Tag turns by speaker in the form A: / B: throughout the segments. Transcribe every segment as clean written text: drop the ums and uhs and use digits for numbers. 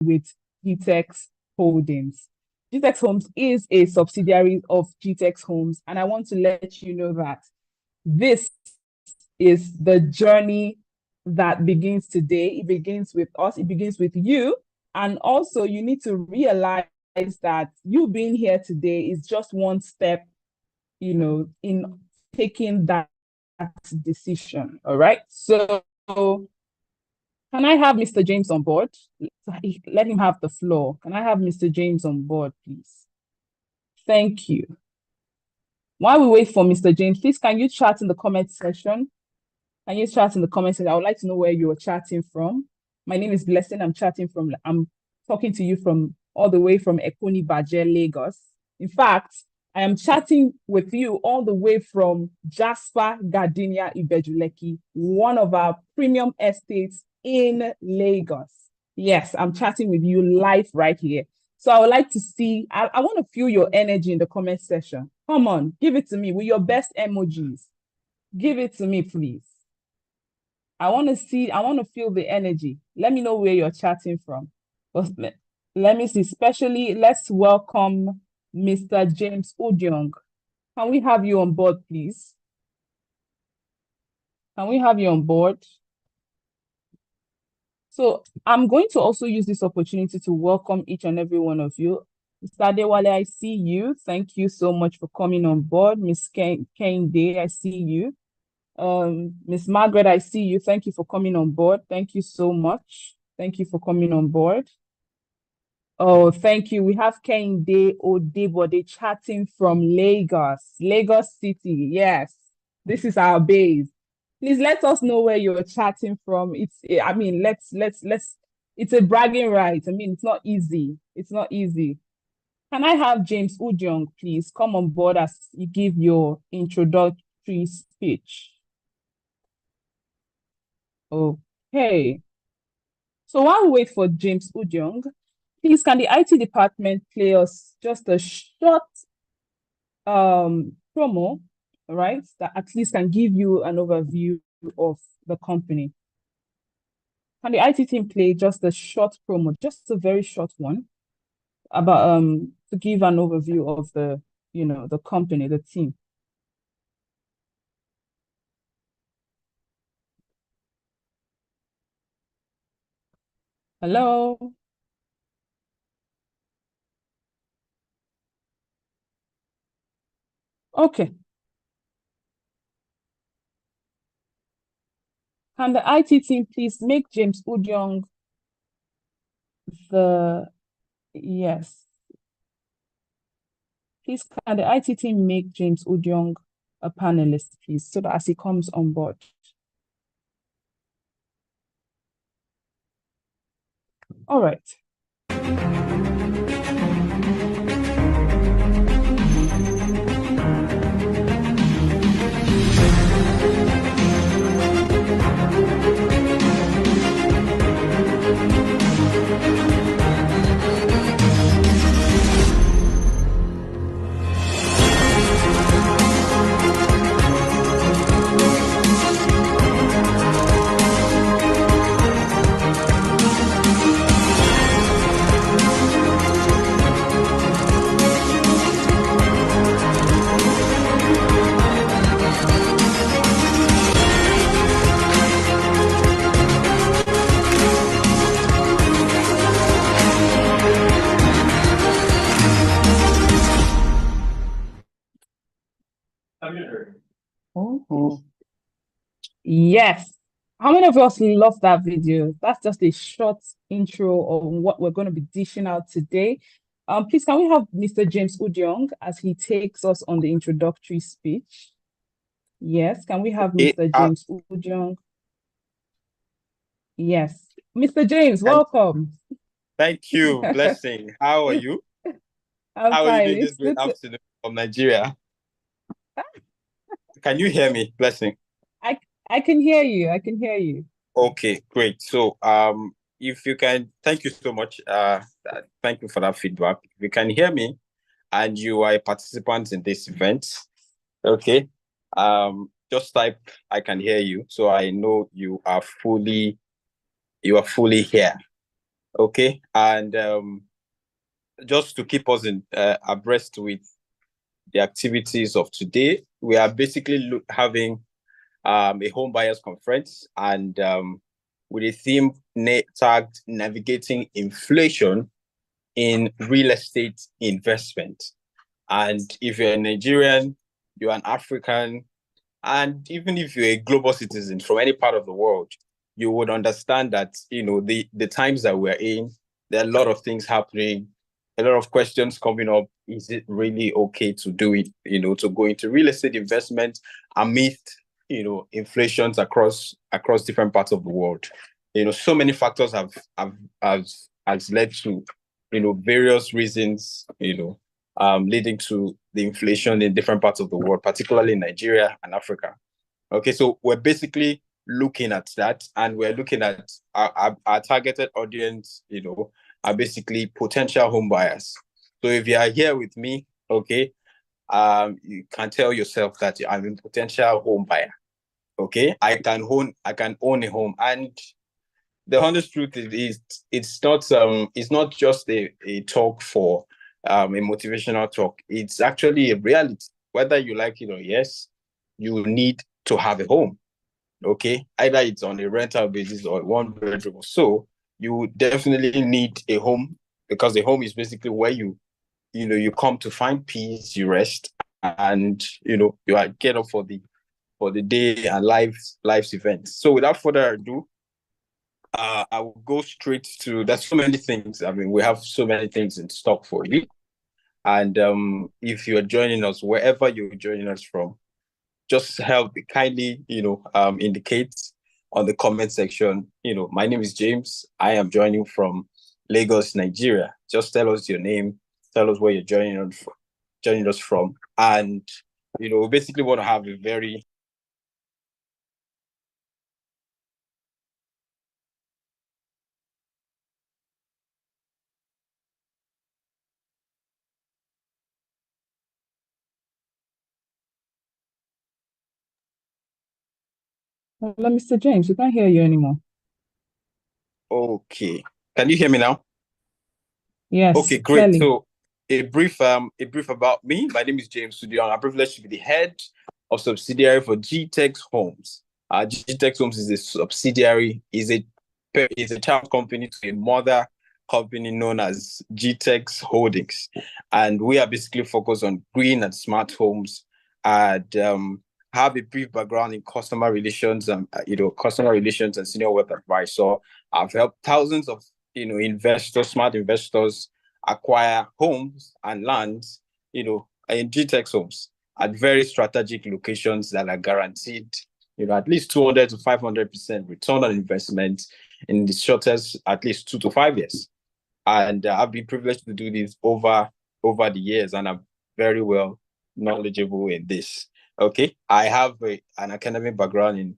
A: with Gtex Holdings. Gtexthomes is a subsidiary of Gtexthomes, and I want to let you know that this is the journey that begins today. It begins with us, it begins with you. And also, you need to realize that you being here today is just one step, in taking that decision. All right. So, can I have Mr. James on board? Let him have the floor. Can I have Mr. James on board, please? Thank you. While we wait for Mr. James, please, can you chat in the comment section? Can you chat in the comment section? I would like to know where you're chatting from. My name is Blessing. I'm talking to you from all the way from Ekoni Baje, Lagos. In fact, I am chatting with you all the way from Jasper Gardenia Ibejuleki, one of our premium estates in Lagos. Yes, I'm chatting with you live right here. So I would like to see, I want to feel your energy in the comment section. Come on, give it to me with your best emojis. Give it to me, please. I want to feel the energy. Let me know where you're chatting from. Let me see, let's welcome Mr. James Udiong. Can we have you on board, please? Can we have you on board? So I'm going to also use this opportunity to welcome each and every one of you. Mr. Adewale, I see you. Thank you so much for coming on board. Miss Kende, I see you. Miss Margaret, I see you. Thank you for coming on board. Thank you so much. Thank you for coming on board. Oh, thank you. We have Kende Odebode chatting from Lagos City. Yes, this is our base. Please let us know where you're chatting from. It's a bragging right. I mean, it's not easy. It's not easy. Can I have James Udiong, please, come on board as you give your introductory speech? Okay. So while we wait for James Udiong, please, can the IT department play us just a short promo, right, that at least can give you an overview of the company? Can the IT team play just a short promo, just a very short one, about to give an overview of the company, the team? Hello? Okay. Can the IT team please make James Udiong yes. Please, can the IT team make James Udiong a panelist, please, so that as he comes on board? All right. Oh, yes. How many of us love that video? That's just a short intro of what we're going to be dishing out today. Please, can we have Mr. James Udiong as he takes us on the introductory speech? Yes, can we have Mr. James Udiong? Yes. Mr. James, welcome.
B: Thank you, Blessing. How are you?
A: I'm
B: How
A: fine.
B: are you doing this great afternoon from Nigeria? Can you hear me, Blessing?
A: I can hear you. I can hear you.
B: Okay, great. So if you can, thank you so much. Thank you for that feedback. If you can hear me and you are a participant in this event, okay, just type I can hear you, so I know you are fully here. Okay, and just to keep us in abreast with the activities of today, we are basically having a home buyers conference, and with a theme tagged navigating inflation in real estate investment. And if you're a Nigerian, you're an African, and even if you're a global citizen from any part of the world, you would understand that, the times that we're in, there are a lot of things happening, a lot of questions coming up. Is it really okay to do it, to go into real estate investment amidst, inflations across different parts of the world? So many factors has led to, various reasons, leading to the inflation in different parts of the world, particularly in Nigeria and Africa. Okay, so we're basically looking at that, and we're looking at our targeted audience, are basically potential home buyers. So if you are here with me, okay, you can tell yourself that I'm a potential home buyer. Okay, I can own a home, and the honest truth is it's not just a talk for a motivational talk. It's actually a reality. Whether you like it or yes, you need to have a home. Okay, either it's on a rental basis or one bedroom or so, you definitely need a home, because the home is basically where you come to find peace, you rest, and you are get up for the day and life's events. So without further ado, I will go straight to. There's so many things. I mean, we have so many things in stock for you. And if you're joining us, wherever you're joining us from, just help kindly, indicate on the comment section. My name is James. I am joining from Lagos, Nigeria. Just tell us your name, tell us where you're joining us from, and we basically want to have a very
A: Hello, Mr. James, we can't hear you anymore.
B: okay. Can you hear me now?
A: Yes,
B: Okay, great.
A: clearly.
B: So a brief about me. My name is James Sudion. I'm privileged to be the head of subsidiary for Gtexthomes. Gtexthomes is a subsidiary, is a child company to a mother company known as Gtex Holdings, and we are basically focused on green and smart homes, and have a brief background in customer relations and customer relations and senior wealth advice. So I've helped thousands of investors, smart investors, acquire homes and lands, in GTEX homes at very strategic locations that are guaranteed, at least 200 to 500% return on investment in the shortest, at least 2 to 5 years. And I've been privileged to do this over the years, and I'm very well knowledgeable in this. Okay, I have an academic background in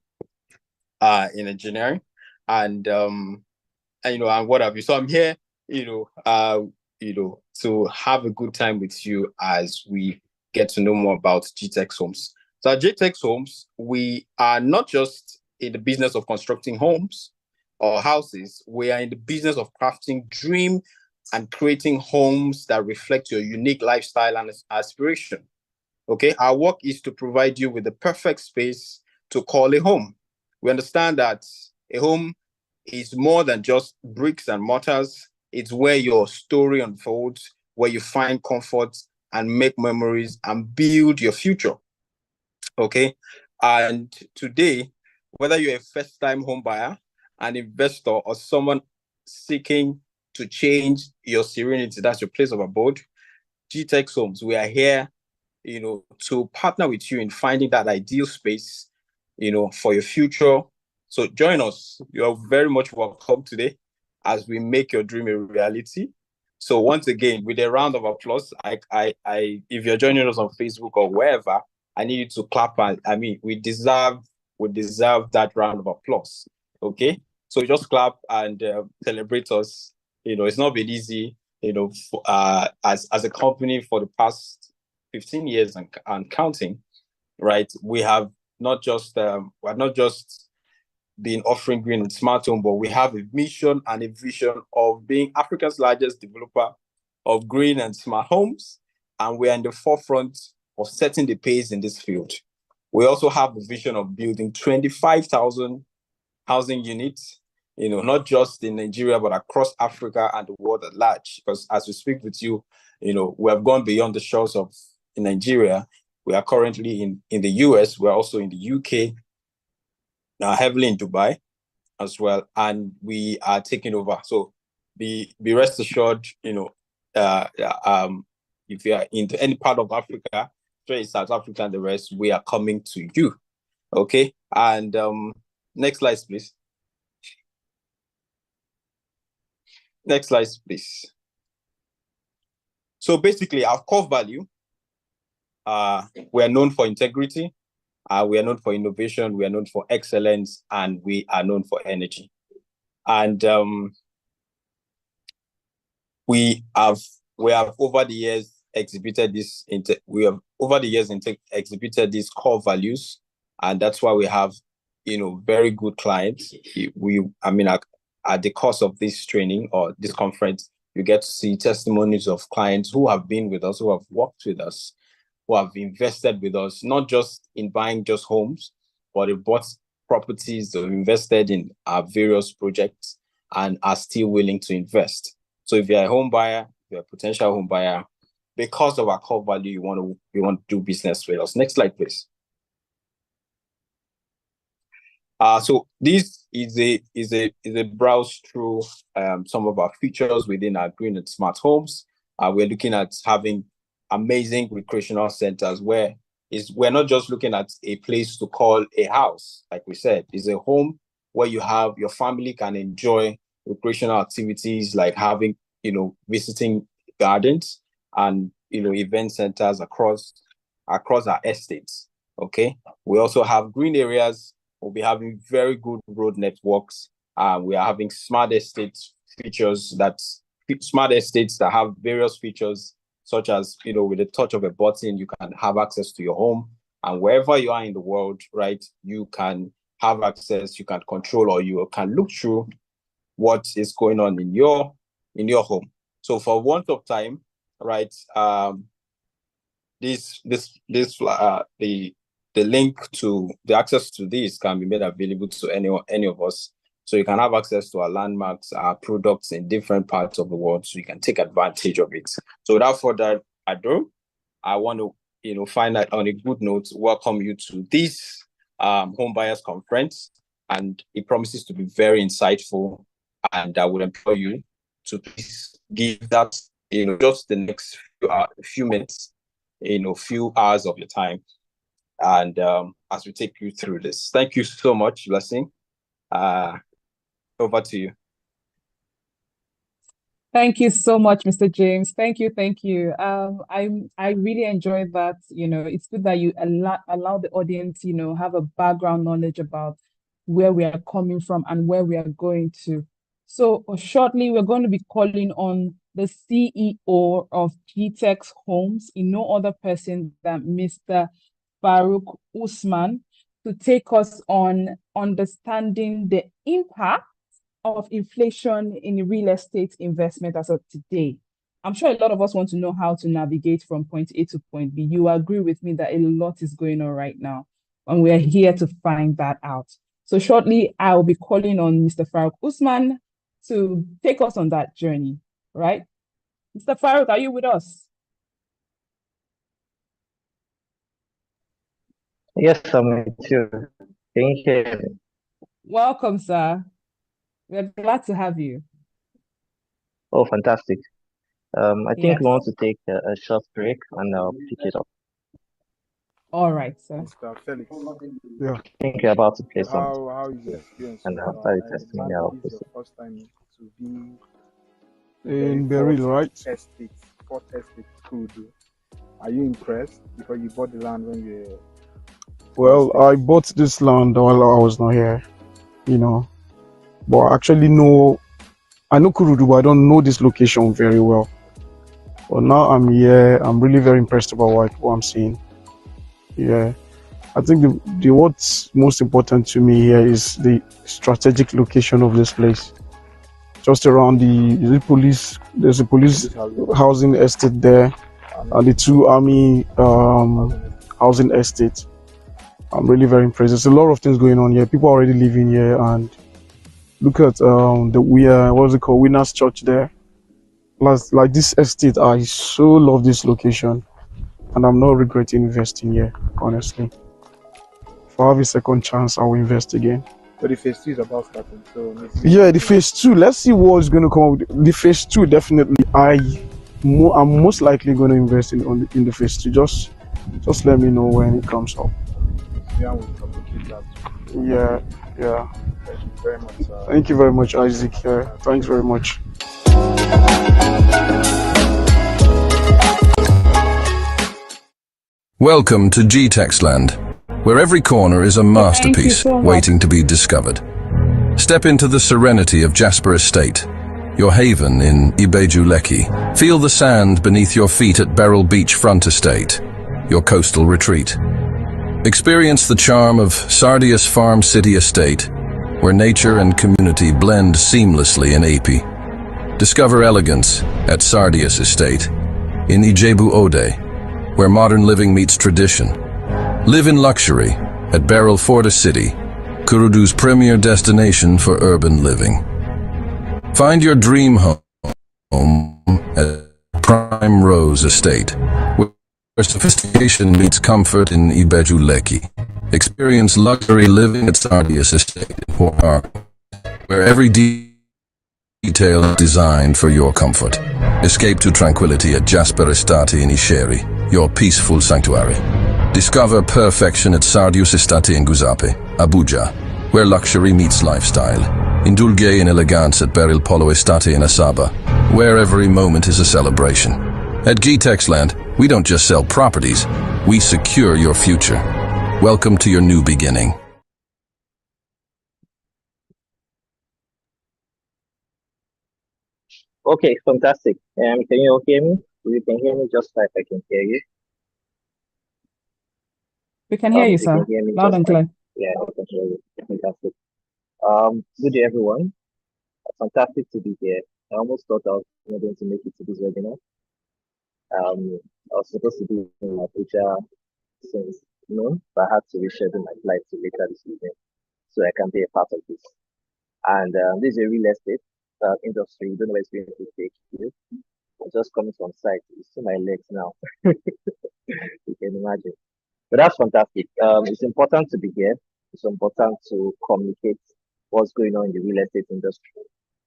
B: engineering, and and what have you. So I'm here, to have a good time with you as we get to know more about GTEX Homes. So at GTEX Homes, we are not just in the business of constructing homes or houses. We are in the business of crafting dream and creating homes that reflect your unique lifestyle and aspiration. Okay, our work is to provide you with the perfect space to call a home. We understand that a home is more than just bricks and mortars. It's where your story unfolds, where you find comfort and make memories and build your future. Okay. And today, whether you're a first time home buyer, an investor, or someone seeking to change your serenity, that's your place of abode, GTEX Homes, we are here, to partner with you in finding that ideal space, for your future. So join us. You're very much welcome today as we make your dream a reality. So once again, with a round of applause, if you're joining us on Facebook or wherever, I need you to clap. And I mean, we deserve that round of applause. Okay, so just clap and celebrate us. It's not been easy. As a company for the past 15 years and counting, right? We have not just been offering green and smart home, but we have a mission and a vision of being Africa's largest developer of green and smart homes. And we are in the forefront of setting the pace in this field. We also have a vision of building 25,000 housing units, not just in Nigeria, but across Africa and the world at large. Because as we speak with you, we have gone beyond the shores of Nigeria. We are currently in the US. We're also in the UK, heavily in Dubai as well. And we are taking over. So be rest assured, if you are into any part of Africa, straight South Africa and the rest, we are coming to you. Okay. And next slide, please. Next slide, please. So basically, our core value, we are known for integrity, we are known for innovation, we are known for excellence, and we are known for energy. And we have over the years exhibited this. Exhibited these core values, and that's why we have, very good clients. At the course of this training or this conference, you get to see testimonies of clients who have been with us, who have worked with us, who have invested with us, not just in buying just homes, but they bought properties, they've invested in our various projects and are still willing to invest. So if you're a home buyer, you're a potential home buyer, because of our core value, you want to do business with us. Next slide, please. So this is a browse through some of our features within our green and smart homes. We're looking at having amazing recreational centers where we're not just looking at a place to call a house, like we said. It's a home where your family can enjoy recreational activities like having, visiting gardens and, event centers across our estates. Okay. We also have green areas. We'll be having very good road networks. We are having smart estates that have various features, such as, with the touch of a button, you can have access to your home. And wherever you are in the world, right, you can have access, you can control, or you can look through what is going on in your home. So for want of time, right, the link to the access to this can be made available to any of us. So you can have access to our landmarks, our products in different parts of the world, so you can take advantage of it. So without further ado, I want to, find out on a good note, welcome you to this Home Buyers Conference. And it promises to be very insightful. And I would implore you to please give that, just the next few minutes, few hours of your time. And as we take you through this, thank you so much, Blessing. Over to you.
A: Thank you so much, Mr. James. Thank you. I really enjoyed that. It's good that you allow the audience, have a background knowledge about where we are coming from and where we are going to. So shortly, we're going to be calling on the CEO of Gtexthomes, no other person than Mr. Farouk Usman, to take us on understanding the impact of inflation in real estate investment as of today. I'm sure a lot of us want to know how to navigate from point A to point B. You agree with me that a lot is going on right now, and we're here to find that out. So shortly, I will be calling on Mr. Farouk Usman to take us on that journey, right? Mr. Farouk, are you with us?
C: Yes, I'm with you. Can you hear me?
A: Welcome, sir. We're glad to have you.
C: Oh, fantastic. I think
A: Yes.
C: we want to take a short break and I'll pick it up.
A: All right, sir.
D: Mr. Felix,
E: Yeah.
C: I think you're about to play something.
D: how is your experience?
C: And after the testimony, I'll
D: This is
C: post
D: your first time to be
E: In Beryl, right?
D: Fourth estate Kudu. Are you impressed because you bought the land when you were?
E: Well, I bought this land while I was not here, but I actually know, I know Kurudu, but I don't know this location very well. But now I'm here, I'm really very impressed about what I'm seeing. Yeah. I think the what's most important to me here is the strategic location of this place. Just around there's a police housing estate there, and the two army housing estate. I'm really very impressed. There's a lot of things going on here. People are already living here, and look at what's it called, Winners Church there. Plus, like this estate, I so love this location, and I'm not regretting investing here. Honestly, if I have a second chance, I will invest again.
D: But the phase 2 is about starting, so
E: Yeah, the phase 2. Let's see what's going to come up. The phase 2, definitely. I'm most likely going to invest in the phase 2. Just let me know when it comes up.
D: Yeah, we'll complicate that.
E: Yeah.
D: Thank you very much.
E: Thank you very much, Isaac. Thanks very much.
F: Welcome to Gtextland, where every corner is a masterpiece waiting to be discovered. Step into the serenity of Jasper Estate, your haven in Ibeju Lekki. Feel the sand beneath your feet at Beryl Beachfront Estate, your coastal retreat. Experience the charm of Sardius Farm City Estate, where nature and community blend seamlessly in AP. Discover elegance at Sardius Estate in Ijebu Ode, where modern living meets tradition. Live in luxury at Beryl Forta City, Kurudu's premier destination for urban living. Find your dream home at Prime Rose Estate, where sophistication meets comfort in Ibeju Lekki. Experience luxury living at Sardius Estate in Port Harcourt, where every detail is designed for your comfort. Escape to tranquility at Jasper Estate in Isheri, your peaceful sanctuary. Discover perfection at Sardius Estate in Guzape, Abuja, where luxury meets lifestyle. Indulge in elegance at Beryl Polo Estate in Asaba, where every moment is a celebration. At Gtextland, we don't just sell properties, we secure your future. Welcome to your new beginning.
C: Okay, fantastic. Can you all hear me? If you can hear me, just type I can hear you.
A: We can hear you,
C: If you
A: sir.
C: can hear me,
A: Loud
C: just
A: and
C: type.
A: clear.
C: Yeah, I can hear you. Fantastic. Good day, everyone. Fantastic to be here. I almost thought I was not going to make it to this webinar. I was supposed to be in Abuja since noon, but I had to reschedule my flight to later this evening so I can be a part of this. And this is a real estate industry. You don't know where it's going to take you. I'm just coming from site. You see my legs now. You can imagine. But that's fantastic. It's important to be here. It's important to communicate what's going on in the real estate industry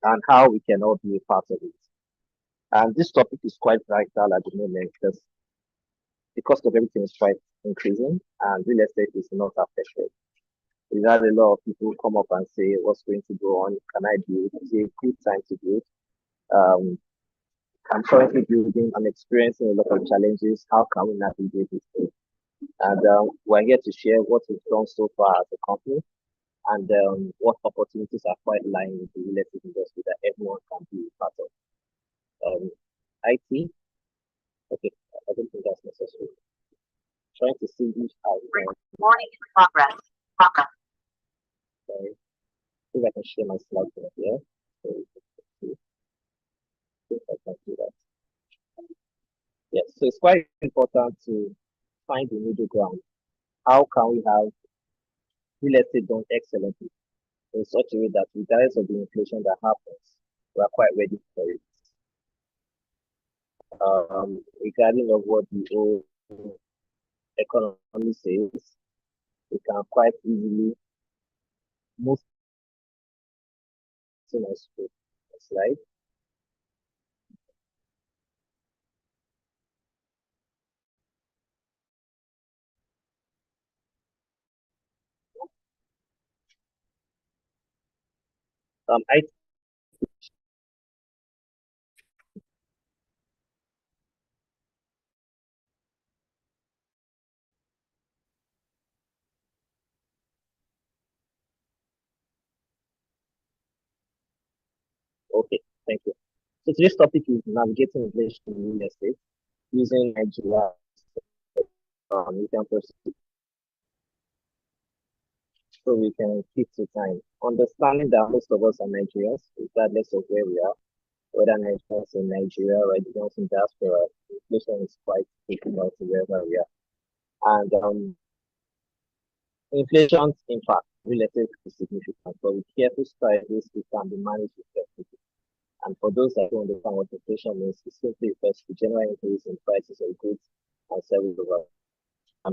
C: and how we can all be a part of it. And this topic is quite vital at the moment because the cost of everything is quite increasing and real estate is not affected. We've had a lot of people come up and say, what's going to go on? Can I do it? It's a good time to do it. I'm currently building, I'm experiencing a lot of challenges. How can we navigate this thing? And we're here to share what we've done so far as a company and what opportunities are quite lying in the real estate industry that everyone can be part of. IT, okay, I don't think that's necessary. Trying to see each
G: Recording in progress.
C: Sorry, if I can share my slides over here. So if I can do that. Yes, so it's quite important to find the middle ground. How can we have real estate done excellently in such a way that regardless of the inflation that happens, we are quite ready for it. Regarding of what the old economy says, we can quite easily move to my slide. I Okay, thank you. So today's topic is navigating inflation in real estate using Nigeria. You can proceed. so we can keep to time. Understanding that most of us are Nigerians, regardless of where we are, whether Nigerians in Nigeria or Nigerians in diaspora, inflation is quite difficult wherever we are. And inflation's impact relative is significant, but with careful strategies, it can be managed effectively. And for those that don't understand what inflation means, it simply refers to general increase in prices of goods and services overall.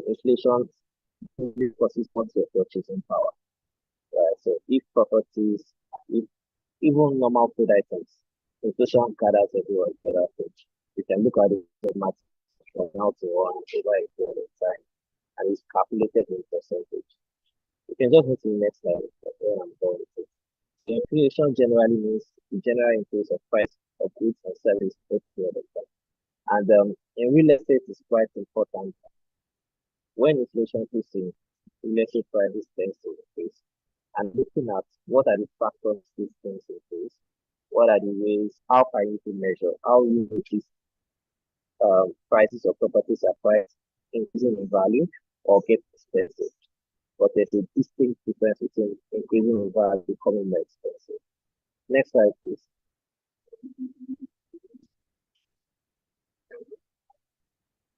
C: Inflation usually causes much of purchasing power. So if properties, if even normal food items, inflation gathers everywhere together. You can look at it as math from now to one over a period of time, and it's calculated in percentage. You can just go to the next slide where I'm going with it. Inflation generally means the general increase of price of goods and services over a period of time. And in real estate, it's quite important. When inflation kicks in, real estate prices tend to increase. And looking at what are the factors these things increase, what are the ways, how can you measure, how you notice prices of properties are priced increasing in value or get expensive. But there's a distinct difference between increasing in value becoming more expensive. Next slide, please.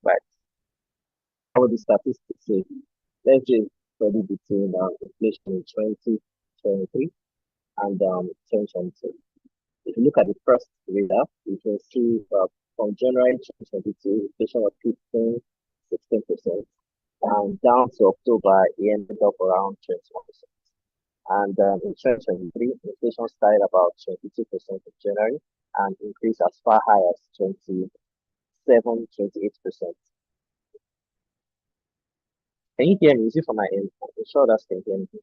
C: Right. How the statistics say? Let's just study between inflation in 2023 and 2022. If you look at the first reader, you can see from January 2022, inflation was 16%, and down to October, it ended up around 21%. And in 2023, inflation started about 22% in January and increased as far high as 28%. Can you hear me? Is it from my end? I'm sure that can hear me. If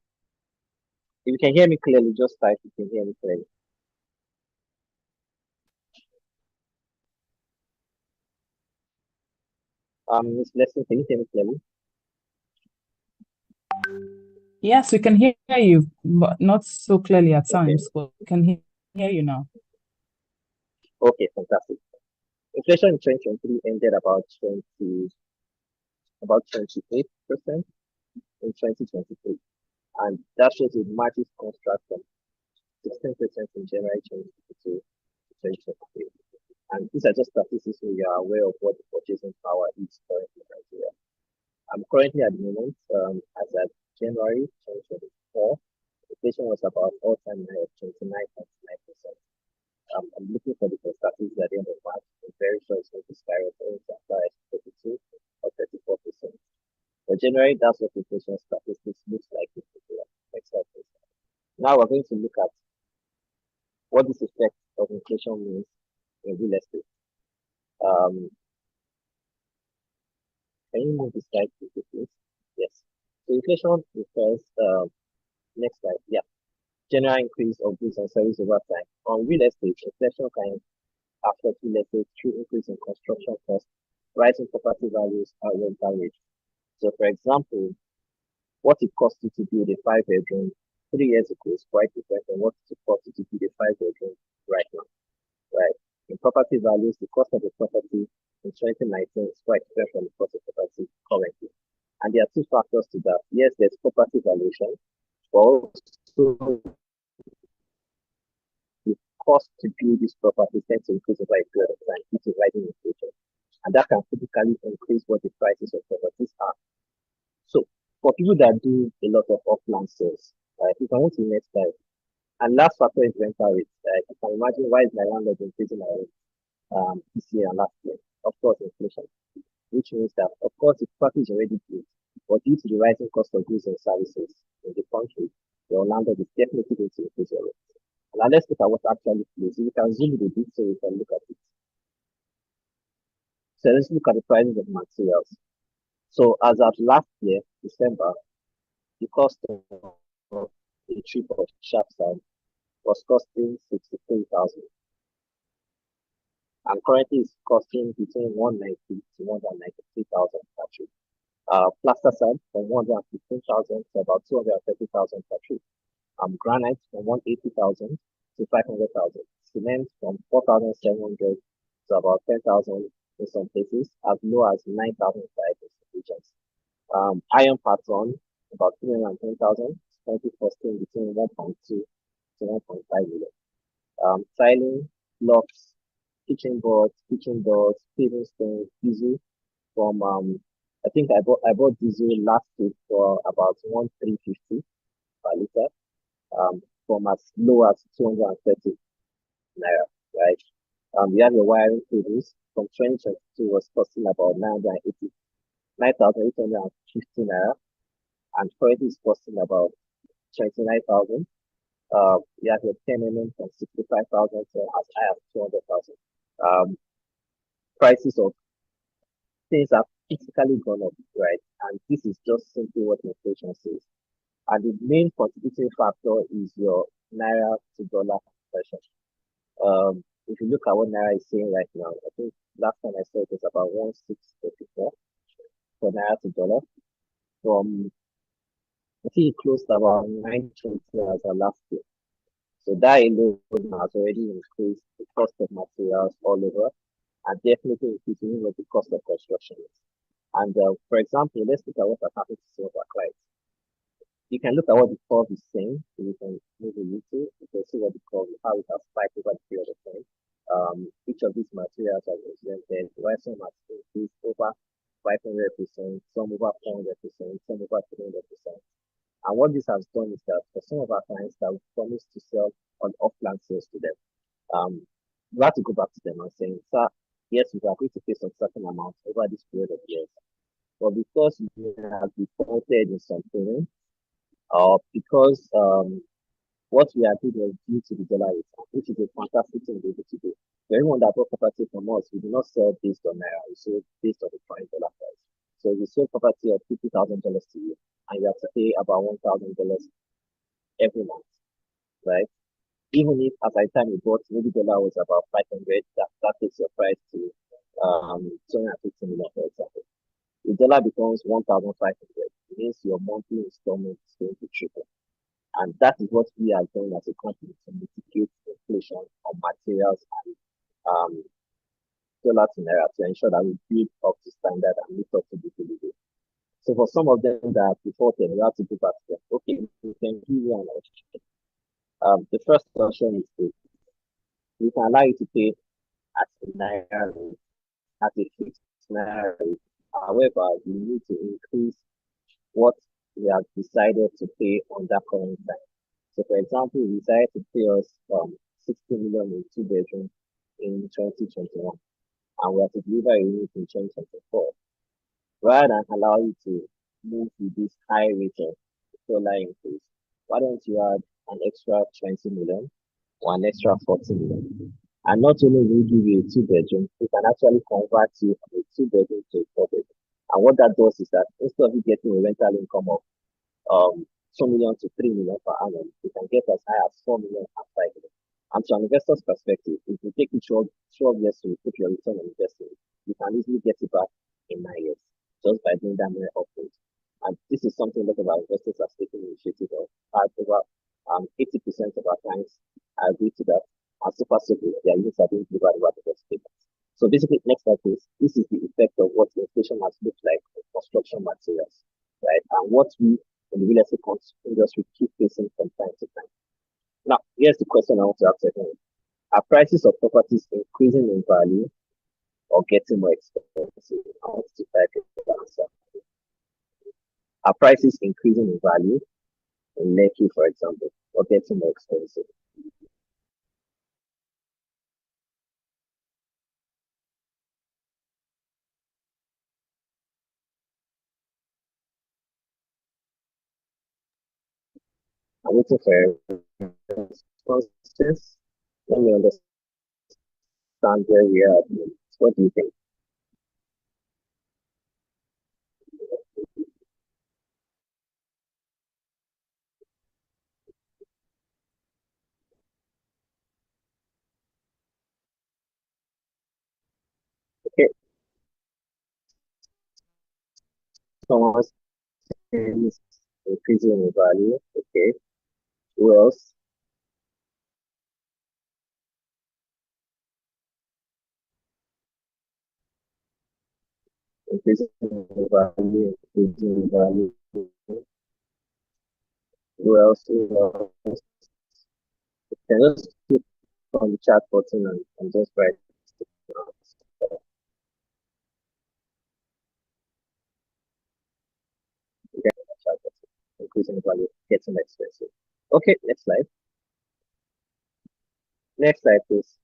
C: you can hear me clearly, just type if you can hear me clearly. Ms. Blessing, can you hear me clearly?
A: Yes, we can hear you, but not so clearly at times, but we can hear you now.
C: Okay, fantastic. Inflation in 2023 ended about 28% in 2023. And that shows a massive contrast from 16% in January 2022 to 2023. And these are just statistics so you are aware of what the purchasing power is currently in Nigeria. I'm currently at the moment, as at January 2024, inflation was about all-time high of 29.9%. I'm looking for the statistics at the end of March. I'm very sure it's going to skyrocket as far as 32 or 34%. For January, that's what inflation statistics looks like in Nigeria. Next slide, please. Now we're going to look at what this effect of inflation means in real estate. Can you move the slide, please? Yes. So inflation refers, next slide, yeah. General increase of goods and services over time. On real estate, inflation can affect real estate through increase in construction costs, rising property values, and rental rates. So, for example, what it cost you to build a 5-bedroom 3 years ago is quite different than what it cost you to build a 5-bedroom right now, right? In property values, the cost of the property in 2019 is quite different from the cost of property currently. And there are two factors to that. Yes, there's property valuation, but also the cost to build this property tends to increase over a period of time due to rising inflation. And that can typically increase what the prices of properties are. So for people that do a lot of off-land sales, if you can move to the next slide. And last factor is rental rates. You can imagine why is my landlord increasing my rent this year and last year? Of course, inflation, which means that, of course, the property is already built, but due to the rising cost of goods and services in the country, your landlord is definitely going to increase your rent. Now let's look at what actually plays. You can zoom the bit so you can look at it. So let's look at the prices of materials. So as of last year, December, the cost of a trip of sharp sand was costing 63,000. And currently it's costing between 190 to 193,000 per trip. Plaster sand from 115,000 to about 230,000 per trip. Granite from 180,000 to 500,000. Cement from 4,700 to about 10,000 in some places, as low as 9,000 in some regions. Iron per ton, about 310,000 currently costing between 1.2 to 1.5 million. Tiling, locks, kitchen boards, kitchen doors, paving stones, diesel from I think I bought diesel last week for about 1,350 per liter, from as low as 230 naira, right? You have your wiring cables from 2022 was costing about 9,850 naira, and currently is costing about 29,000. You have your 10 from 65,000 to as high as 200,000. Um, Prices of things have physically gone up, right? And this is just simply what inflation says. And the main contributing factor is your naira to dollar conversion. If you look at what naira is saying right now, I think last time I saw it was about 1,634 for naira to dollar. From I think it closed about 920 as our last year. So that alone has already increased the cost of materials all over, and definitely increasing what the cost of construction is. And for example, let's look at what has happened to some of our clients. You can look at what the curve is saying. So you can move a little. You can see what the curve, how it has spiked over the period of time. Each of these materials are represented, where some have increased over 500%, some over 400%, some over 300%. And what this has done is that for some of our clients that we promised to sell on off-plan sales to them, we have to go back to them and saying, sir, yes, we are going to pay some certain amount over this period of years. But because you have defaulted in some payments, or because what we are doing was due to the dollar rate, which is a fantastic thing to be able to do. For everyone that bought property from us, we do not sell based on naira, we sell based on the current dollar price. So we sell property of $50,000 to you, and you have to pay about $1,000 every month, right? Even if at the time you bought, maybe dollar was about 500, that takes your price to 250 million, for example. The dollar becomes 1,500. It means your monthly installment is going to triple. And that is what we are doing as a company to mitigate inflation on materials and dollar to naira to ensure that we build up to standard and meet up to the delivery. So for some of them that have defaulted, we have to go back to them. Okay, we can give you an option. The first option is this. We can allow you to pay at a naira rate, at a fixed naira rate. However, you need to increase what we have decided to pay on that current time. So, for example, we decided to pay us 60 million in two bedroom in 2021, and we have to deliver a unit in 2024. Rather than allow you to move with this high rate of dollar increase, why don't you add an extra 20 million or an extra 40 million? And not only will we give you a two bedroom, we can actually convert you from a two bedroom to a four bedroom. And what that does is that instead of you getting a rental income of 2 million to 3 million per annum, you can get as high as 4 million and 5 million. And from an investor's perspective, if you take it 12 years to recoup your return on investment, you can easily get it back in 9 years just by doing that many upgrades. And this is something a lot of our investors have taken initiative of. Over 80% of our clients agree to that. And so far, so good, their units are being delivered over the best payments. So basically, next slide, please. This is the effect of what inflation has looked like on construction materials, right? And what we in the real estate industry keep facing from time to time. Now, here's the question I want to ask everyone. Are prices of properties increasing in value or getting more expensive? I want to type the answer. Are prices increasing in value in Lekki, for example, or getting more expensive? I'm waiting for responses. Let me understand where we are. What do you think? Okay, someone says increasing in value. Okay, who else? Increasing in value, increasing in value. Who else? Can just click on the chat button and just write. Increasing the value, getting expensive. Okay, next slide. Next slide, please.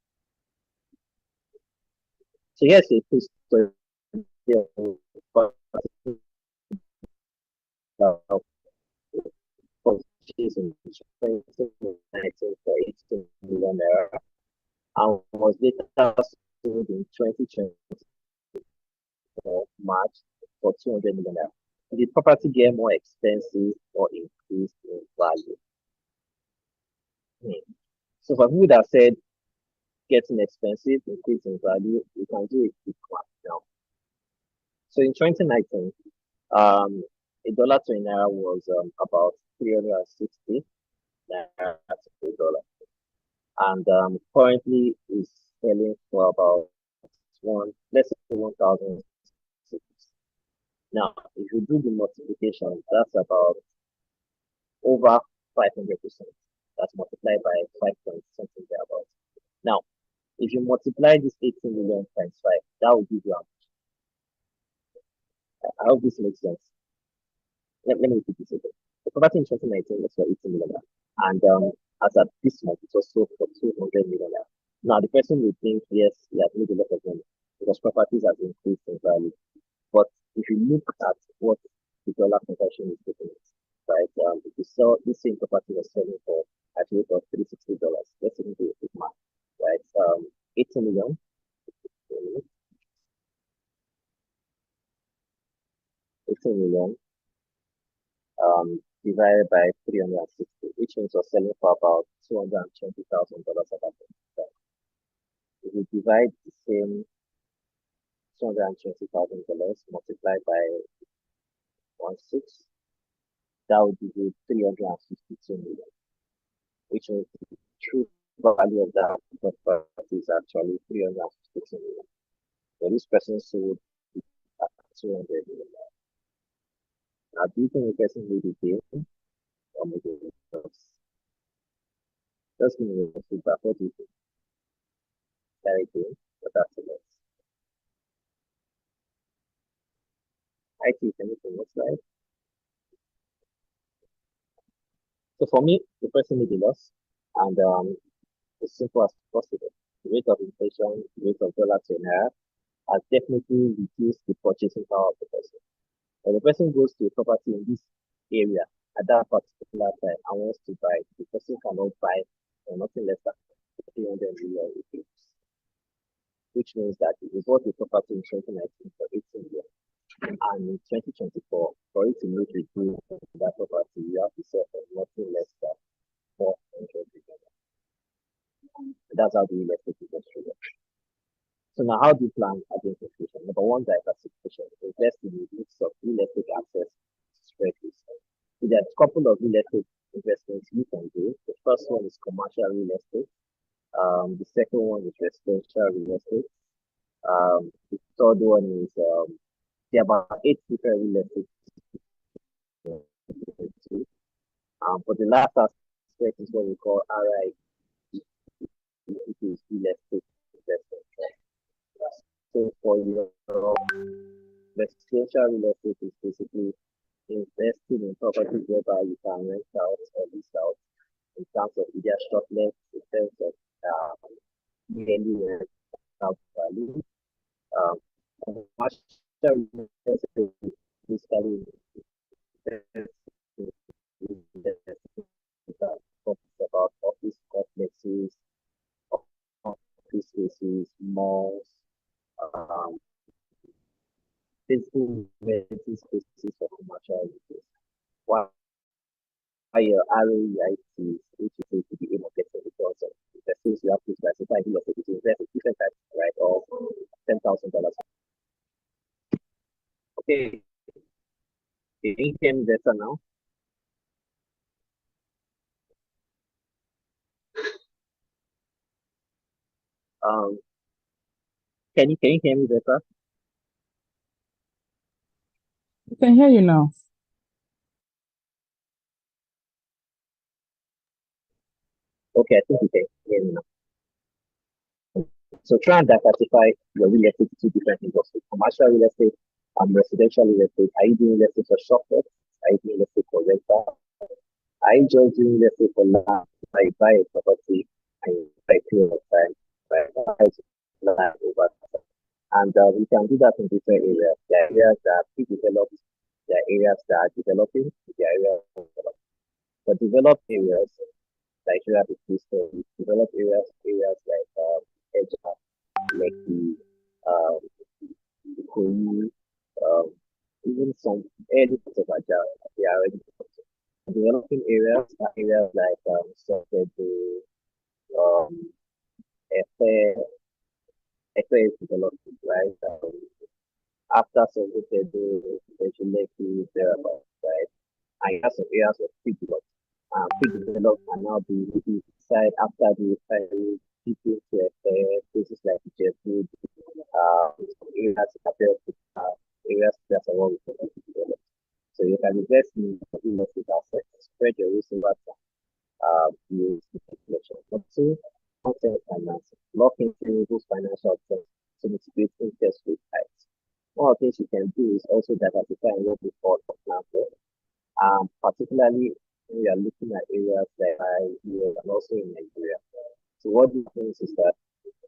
C: So here's a quick story of purchasing 2019 for 18 million naira and was later sold in 2020 March for 200 million naira. Did the property get more expensive or increased in value? So for people that said getting expensive, increase in value, we can do a quick one now. So in 2019, a dollar to a naira was about 360 naira to a dollar, and currently is selling for about let's say 1,000. Now, if you do the multiplication, that's about over 500%. That's multiplied by 5 point something thereabout. Now, if you multiply this 18 million times 5, that will give you how much? I hope this makes sense. Let me repeat this again. The property in 2019 was for 18 million, and as at this month, it was sold for 200 million. Now, the person will think, yes, he has made a lot of money because properties have increased in value. But if you look at what the dollar conversion is taking, right? If you sell this same property was selling for at rate of $360, let's even do a quick math, right? 80 million. 80 million divided by 360, which means you're selling for about $220,000 at that point. If you divide the same $220,000 multiplied by 1/6, that would give you 352 million, which means the true value of that property is actually 352 million. So this person sold at 200 million. Now, do you think the person made a gain or made a loss? Just give me a feedback. What do you think? That a gain, but that's a loss. I think anything looks like. So for me, the person made a loss, and as simple as possible. The rate of inflation, the rate of dollar to naira has definitely reduced the purchasing power of the person. When the person goes to a property in this area at that particular time and wants to buy, the person cannot buy for nothing less than 300 million rupees, which means that if you bought a property in 2019 for 18 million and in 2024, for it to make a deal that property, you have to sell for nothing less than 400 million. That's how the real estate industry works. So now, how do you plan against inflation? Number one, diversification. Invest in a mix of real estate assets spread risk. So there are a couple of real estate investments you can do. The first one is commercial real estate. The second one is residential real estate. The third one is there are about 8 different real estate. But the last aspect is what we call RI, which is real estate investment. So for your residential real estate is basically investing in properties whereby you can rent out or lease out in terms of either short length, in terms of yearly rent out value. Commercial real estate is basically about office complexes, office spaces, malls, basically renting spaces for commercial use. While your ROEIT is which is going to be able to get because of the things you have to specify real estate to invest in different types, right, of $10,000. Okay, can you hear me better now? Um, can you hear me better?
A: I can hear you now.
C: Okay, I think we can hear me now. So try and diversify your real estate to different industries. Commercial real estate, residential real estate. Are you doing real estate for shop? Are you doing real estate for rental? I enjoy doing real estate for land. I buy a property and buy a period of time. Buy land over time. And we can do that in different areas. There are areas that are pre-developed. There are areas that are developing. There are areas that are developed. For developed areas, Nigeria is this story. Developed areas like Eja, Lekki, um, Ikoyi, um, even some early parts of Aja, they are already developed. Developing areas are areas like Sotedo, um, Efe, Efe is developing, right? After Sotedo, eventually Lekki, thereabouts, right? And you have some areas of pre-developed. Pre-developed can now be decided after the people to places like Jeju, areas areas that are what we call developed. So you can invest in real estate assets, spread your risk over time, use inflation. Number two, content financing. Lock in those financial terms to mitigate interest rate hikes. One of the things you can do is also diversify in what we call plan particularly when we are looking at areas like here and also in Nigeria. So what this means is that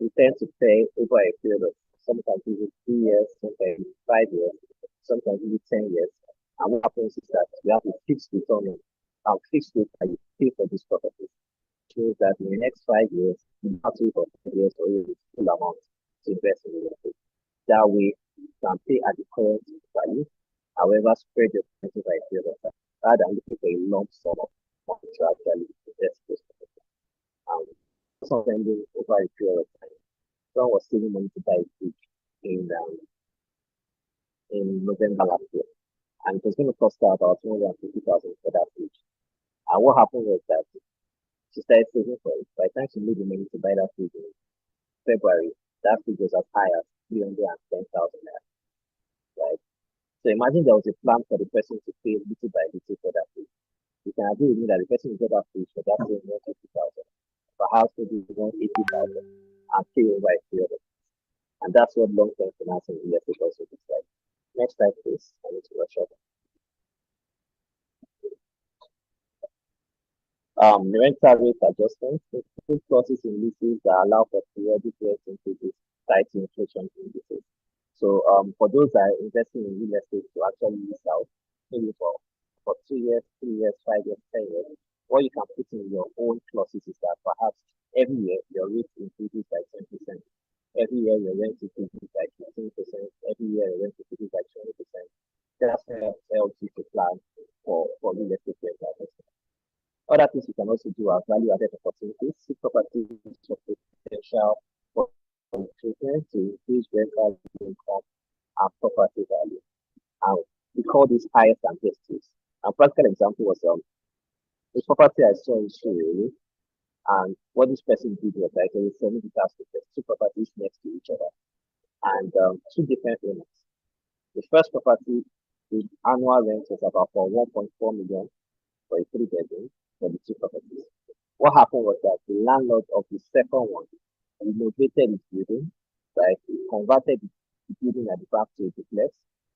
C: we tend to pay over a period of sometimes even 3 years, sometimes 5 years, sometimes even 10 years. And what happens is that we have a fixed return and fixed rate that you pay for this property. Which means that in the next 5 years, you have to wait for 5 years or even full amount to invest in real estate. That way, you can pay at the current value, however, spread your expenses by a period of time, rather than looking for a lump sum of money to actually invest this. Spending over a period of time. Someone was saving money to buy a fridge in November last year, and it was going to cost her about 250,000 for that fridge. And what happened was that she started saving for it. By the time she made the money to buy that fridge in February, that fridge was as high as 310,000 naira, right? So imagine there was a plan for the person to pay little by little for that fridge. You can agree with me that the person who got that fridge for that same 150,000, perhaps maybe 180,000, and pay over a period of. And that's what long-term financing real estate also looks like. Next slide, please. I need to rush up. Rental rate adjustments include clauses in leases that allow for periodic rent increases tied to inflation indices. So for those that are investing in real estate to actually lease out, maybe for 2 years, 3 years, 5 years, 10 years, what you can put in your own clauses is that perhaps every year your rate increases by 10%. Every year your rent increases by 15%. Every year your rent increases by 20%. That's helps you to plan for real estate rental. Other things you can also do are value-added opportunities, seek properties for potential for improvement to increase rental income and property value. And we call this highest and best use. A practical example was a property I saw in Surrey, and what this person did was actually 70,000 two properties next to each other, and two different owners. The first property, the annual rent was about for 1.4 million for a 3 bedroom for the two properties. What happened was that the landlord of the second one renovated his building, like he converted the building at the back to a duplex,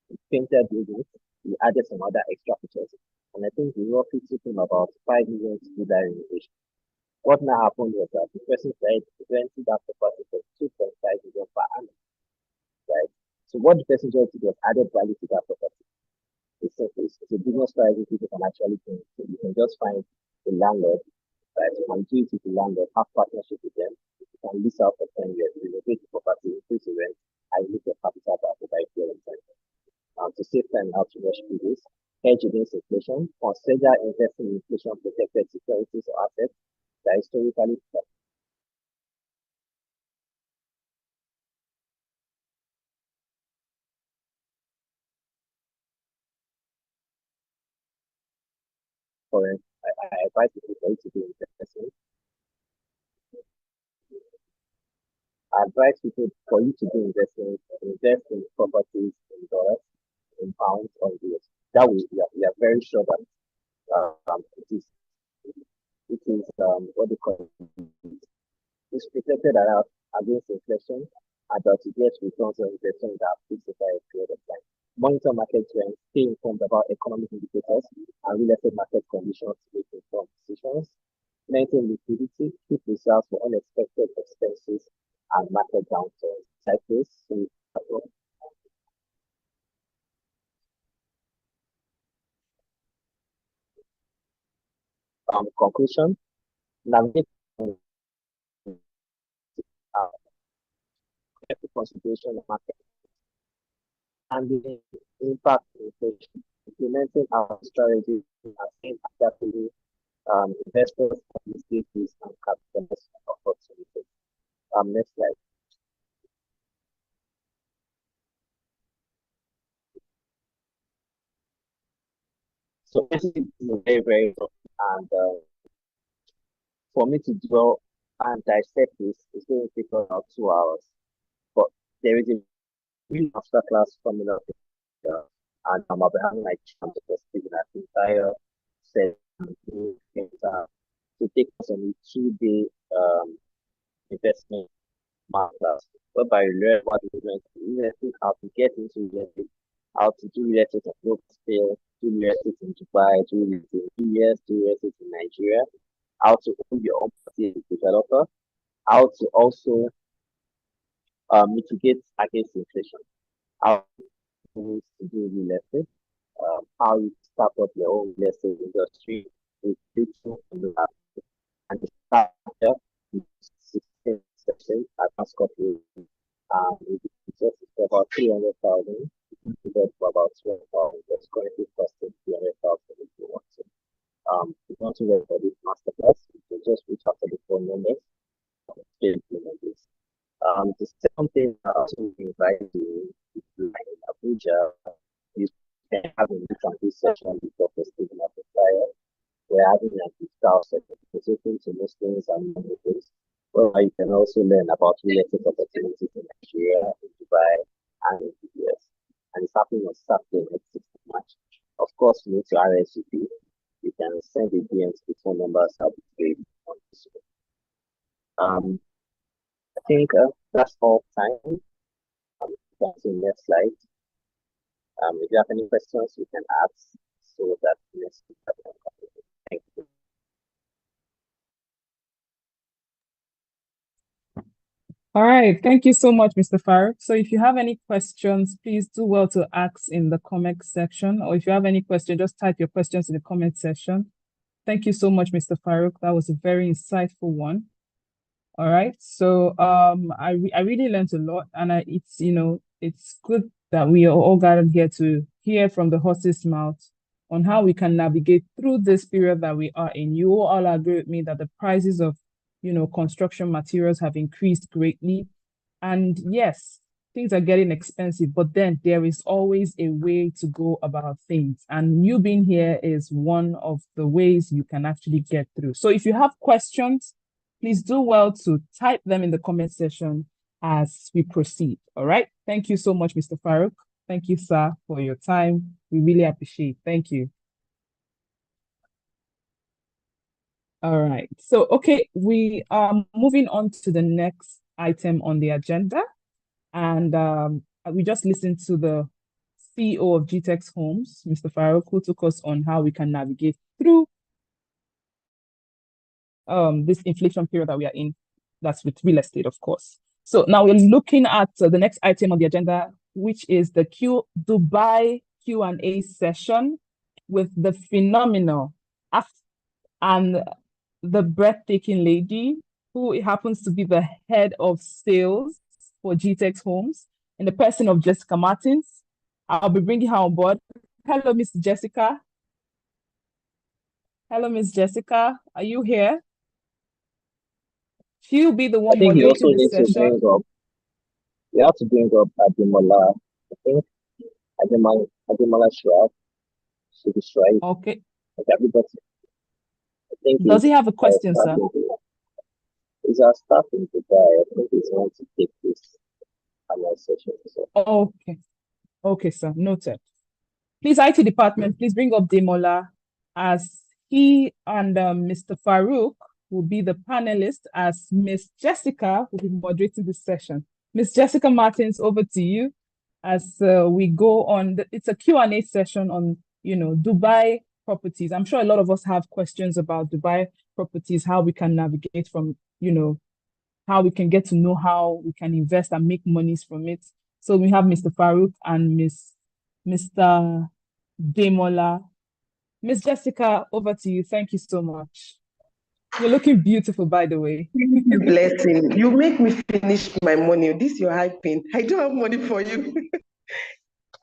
C: he painted buildings, he added some other extra features, and I think he roughly took him about 5 million to do that renovation. What now happened was that the person started renting that property for 2.5 million per annum, right? So what the person just did was added value to that property. It's a business strategy people can actually do. So you can just find a landlord, right? You can do it with the landlord, have partnership with them. You can lease out for 10 years, renovate the property, increase the rent, and use your capital back to buy period of time. To save time how to rush through this, hedge against inflation, consider investing in inflation protected securities or assets that historically foreign. I advise people for you to do investment. I advise people for you to do investment, invest in properties in dollars, in pounds, or euros. That way, we are very sure that it is which is what they call it's protected against inflation and that you get returns on investment that fixed over a period of time. Monitor market trends, stay informed about economic indicators and real estate market conditions to make informed decisions. Maintain liquidity, keep reserves for unexpected expenses and market downturns. Like this, conclusion, navigate careful consideration of market and the impact of inflation, implementing our strategy and staying adaptable investors, administrators, and capitalists opportunities. Next slide. So this is very, very important. And for me to draw and dissect this, it's going to take about 2 hours. But there is a real masterclass coming up, and I'll be having my chance to speak in that entire session to take us on a 2-day investment masterclass, whereby you learn what real estate, how to get into real estate, how to do real estate at local scale, do real estate in Dubai, do real estate in the US, do real estate in Nigeria, how to own your own property as a developer, how to also mitigate against inflation, how to do real estate, how you start up your own real estate industry with little and the starter with 16 sessions at Mascot with resources for about 300,000, for about 12,000. That's currently costing 300,000 if you want to. If you want to work for this masterclass, you can just reach out to the phone numbers to implement this. The second thing I also invite you to in Abuja is can have a look at this session with Dr. Stephen Flyer. We're having a discount session specific to Muslims and non-Muslims, where you can also learn about real estate opportunities in Nigeria, in Dubai, and in the US. And it's happening on Saturday, next 6th March. Of course, you need to RSVP. You can send a DM to the phone numbers I'll be giving on this one. I think that's all time. That's the next slide. If you have any questions, you can ask so that next speaker can come. Thank you.
A: All right, thank you so much, Mr. Farouk. So if you have any questions, please do well to ask in the comment section, or if you have any question, just type your questions in the comment section. Thank you so much, Mr. Farouk. That was a very insightful one. All right, so I really learned a lot, and it's good that we are all gathered here to hear from the horse's mouth on how we can navigate through this period that we are in. You all agree with me that the prices of construction materials have increased greatly. And yes, things are getting expensive, but then there is always a way to go about things. And you being here is one of the ways you can actually get through. So if you have questions, please do well to type them in the comment section as we proceed. All right. Thank you so much, Mr. Farouk. Thank you, sir, for your time. We really appreciate it. Thank you. All right. So, okay, we are moving on to the next item on the agenda. And we just listened to the CEO of Gtexthomes, Mr. Farouk, who took us on how we can navigate through this inflation period that we are in. That's with real estate, of course. So now we're looking at the next item on the agenda, which is the Dubai Q&A session with the phenomenal and the breathtaking lady who happens to be the head of sales for Gtexthomes in the person of Jessica Martins. I'll be bringing her on board. Hello, Miss Jessica. Hello, Miss Jessica. Are you here? She'll be the one moderating the session.
C: We have to bring up Ademola. I think Ademola Shraf should be right.
A: Okay.
C: Everybody.
A: Does he have a question, sir?
C: Is our staff in Dubai? I think he's going to take this session. So.
A: Okay. Okay, sir. Noted. Please, IT department, please bring up Demola as He and Mr. Farouk will be the panelists, as Miss Jessica will be moderating this session. Miss Jessica Martins, over to you as we go on. It's a Q&A session on, Dubai properties. I'm sure a lot of us have questions about Dubai properties, how we can navigate from, how we can get to know how we can invest and make monies from it. So we have Mr. Farouk and Mr. Demola. Miss Jessica, over to you. Thank you so much. You're looking beautiful, by the way.
H: Blessing. You make me finish my money. This you're hyping. I don't have money for you.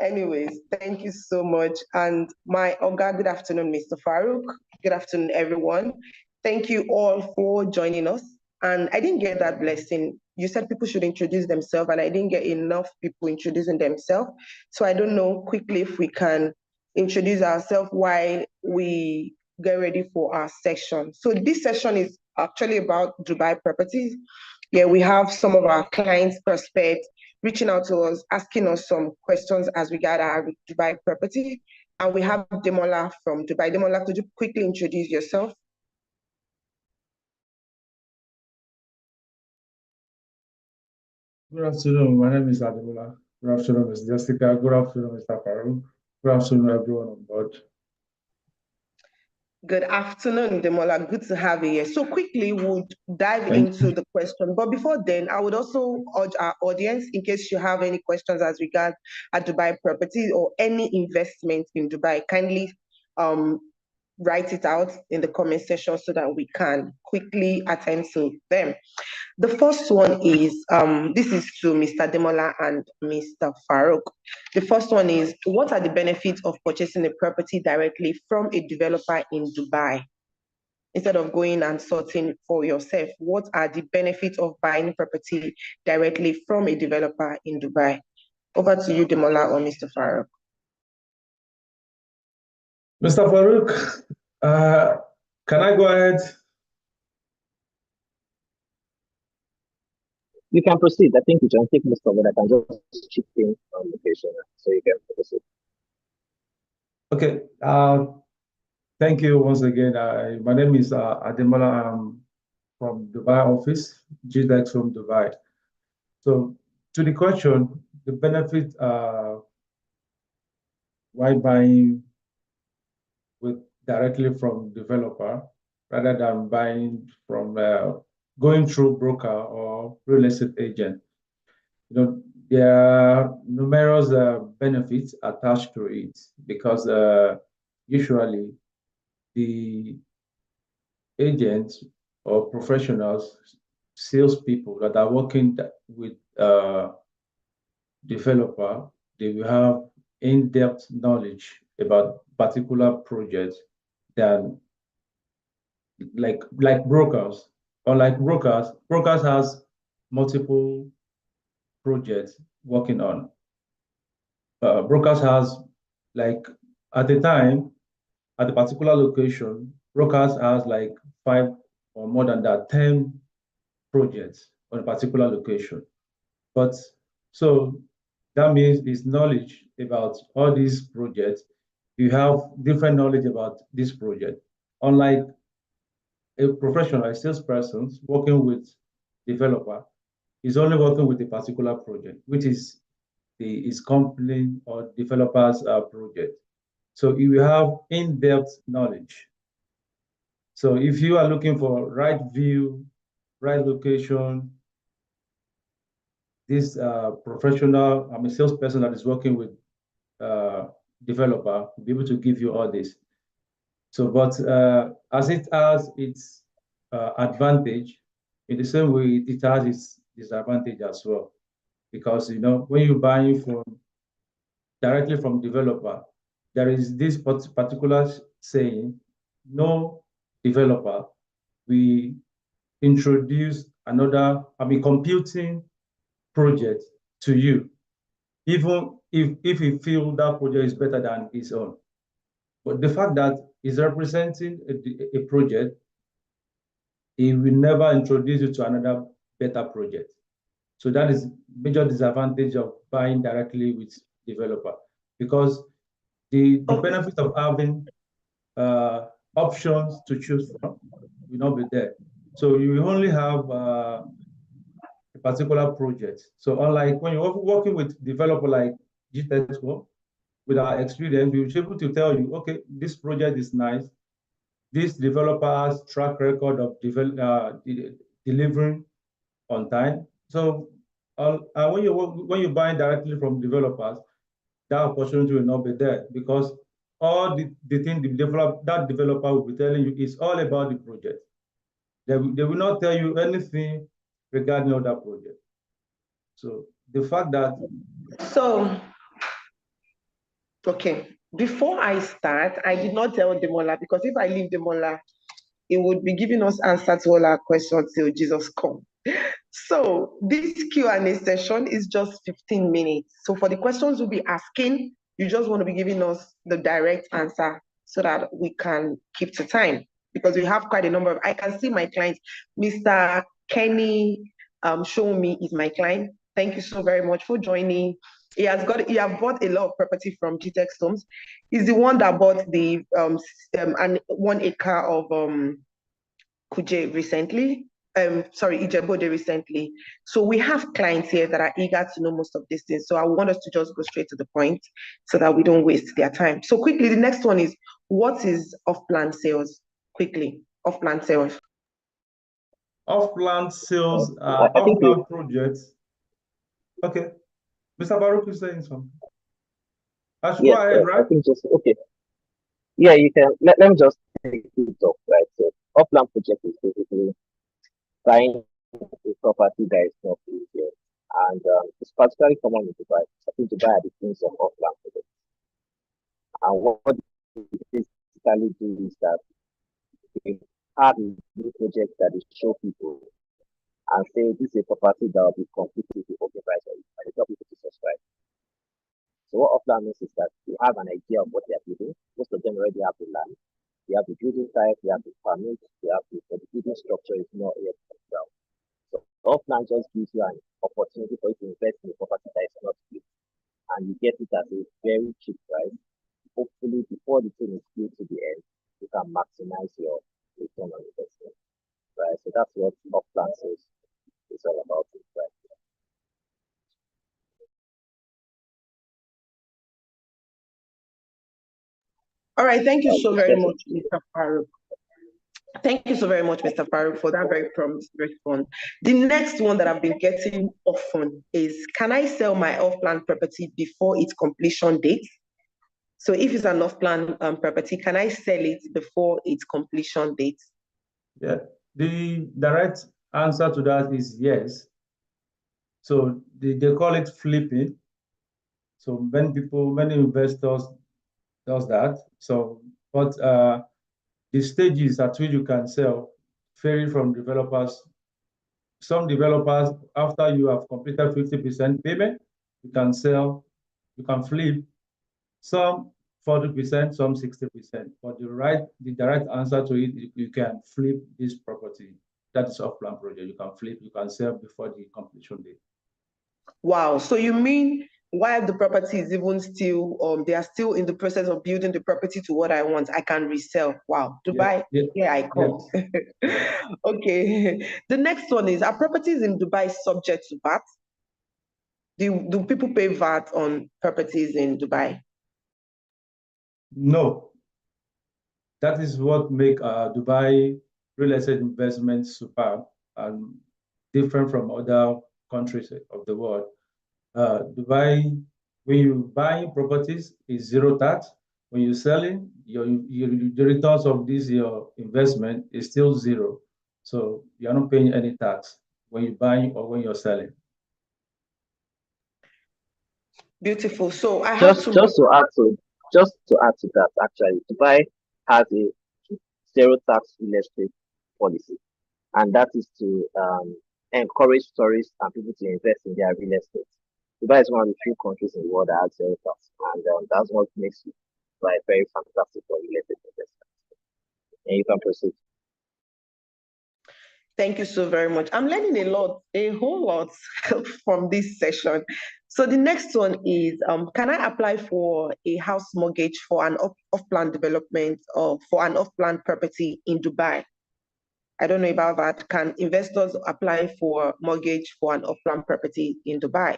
H: Anyways, thank you so much. And my Oga, good afternoon, Mr. Farouk. Good afternoon, everyone. Thank you all for joining us. And I didn't get that blessing. You said people should introduce themselves, and I didn't get enough people introducing themselves. So I don't know quickly if we can introduce ourselves while we get ready for our session. So this session is actually about Dubai properties. Yeah, we have some of our clients' prospects reaching out to us, asking us some questions as regard our Dubai property. And we have Demola from Dubai. Demola, could you quickly introduce yourself?
I: Good afternoon. My name is Ademola. Good afternoon, Ms. Jessica. Good afternoon, Mr. Farouk. Good afternoon, everyone on board.
H: Good afternoon, Demola. Good to have you here. So quickly, we'll dive into the question. But before then, I would also urge our audience, in case you have any questions as regards a Dubai property or any investment in Dubai, kindly write it out in the comment section so that we can quickly attend to them. The first one is, this is to Mr. Demola and Mr. Farouk. The first one is, what are the benefits of purchasing a property directly from a developer in Dubai? Instead of going and sorting for yourself, what are the benefits of buying property directly from a developer in Dubai? Over to you, Demola or Mr. Farouk.
I: Mr. Farouk, can I go ahead?
C: You can proceed. I think you can take most of it. I can just chip in on location, so you can proceed.
I: Okay. Thank you once again. My name is Ademola. I'm from Dubai office, Gtexthomes from Dubai. So to the question, the benefit why buying directly from developer rather than buying from going through broker or real estate agent. There are numerous benefits attached to it because usually the agents or professionals, salespeople that are working with developer, they will have in-depth knowledge about particular projects than like brokers. Unlike brokers has multiple projects working on. Brokers has like at a time, at a particular location, brokers has like 5 or more than that, 10 projects on a particular location. But so that means it's knowledge about all these projects. You have different knowledge about this project. Unlike a professional, a salesperson working with developer, is only working with a particular project, which is his company or developer's project. So you have in-depth knowledge. So if you are looking for right view, right location, this professional, I'm a salesperson that is working with developer, will be able to give you all this. So, but as it has its advantage, in the same way it has its disadvantage as well. Because when you're buying directly from developer, there is this particular saying, no developer, we introduce another, computing project to you, even if you feel that project is better than his own. But the fact that he's representing a project, he will never introduce you to another better project. So that is major disadvantage of buying directly with developer, because the benefit of having options to choose from will not be there. So you only have a particular project. So unlike when you're working with developer like Gtexthomes, with our experience, we'll be able to tell you, okay, this project is nice. This developer has track record of delivering on time. So when you're buying directly from developers, that opportunity will not be there because all the thing that developer will be telling you is all about the project. They will not tell you anything regarding other project. So the fact that
H: So, okay, before I start, I did not tell Demola because if I leave Demola, it would be giving us answer to all our questions till Jesus comes. So this Q&A session is just 15 minutes. So for the questions we'll be asking, you just want to be giving us the direct answer so that we can keep to time because we have quite a number of, I can see my clients. Mr. Kenny Show Me is my client. Thank you so very much for joining. He have bought a lot of property from Gtexthomes. He's the one that bought the 1 acre of Kuje recently. Ijebode recently. So we have clients here that are eager to know most of these things. So I want us to just go straight to the point so that we don't waste their time. So quickly, the next one is, what is off-plan sales? Quickly, off-plan sales.
I: Off-plan sales,
C: I think
I: off-plan projects. Okay, Mr. Baruch is saying something. I should go ahead, right?
C: I think just okay. Yeah, you can. Let me just take it up, right? So, off-plan project is basically buying a property that is not built yet, and it's particularly common in Dubai. I think Dubai are the kings of off-plan projects. And what they basically do is that they have a new project that they show people and say this is a property that will be completely the open price for you, and they tell people to subscribe. So what off-plan means is that you have an idea of what they are building. Most of them already have the land. They have the building type, they have the permit, they have the building structure is not yet down. So off-plan just gives you an opportunity for you to invest in a property that is not built, and you get it at a very cheap price. Hopefully, before the thing is built to the end, you can maximize your return on investment, right? So that's what off-plan sales is all about, right?
H: All right, thank you so very much, Mr. Farouk. Thank you so very much, Mr. Farouk, for that very prompt response. The next one that I've been getting often is, can I sell my off-plan property before its completion date? So if it's an off-plan property, can I sell it before its completion date?
I: Yeah, the direct answer to that is yes. So they call it flipping. So many investors does that. So, but the stages at which you can sell vary from developers. Some developers, after you have completed 50% payment, you can sell, you can flip. Some 40%, some 60%. But the direct answer to it, you can flip this property. That is off-plan project. You can flip, you can sell before the completion date.
H: Wow. So you mean while the property is even still, they are still in the process of building the property to what I want, I can resell. Wow. Dubai, here I come.
I: Yes.
H: Okay. The next one is, are properties in Dubai subject to VAT? Do people pay VAT on properties in Dubai?
I: No. That is what make Dubai real estate investments superb and different from other countries of the world. Dubai, when you buy properties, is zero tax. When you're selling, the returns of your investment is still zero. So you're not paying any tax when you're buying or when you're selling.
H: Beautiful. So I have
C: just to add to that, actually, Dubai has a zero tax real estate policy, and that is to encourage tourists and people to invest in their real estate. Dubai is one of the few countries in the world that has zero tax, and that's what makes it Dubai very fantastic for real estate investment. And you can proceed.
H: Thank you so very much. I'm learning a whole lot from this session. So the next one is, can I apply for a house mortgage for an off-plan development or for an off-plan property in Dubai? I don't know about that. Can investors apply for mortgage for an off-plan property in Dubai?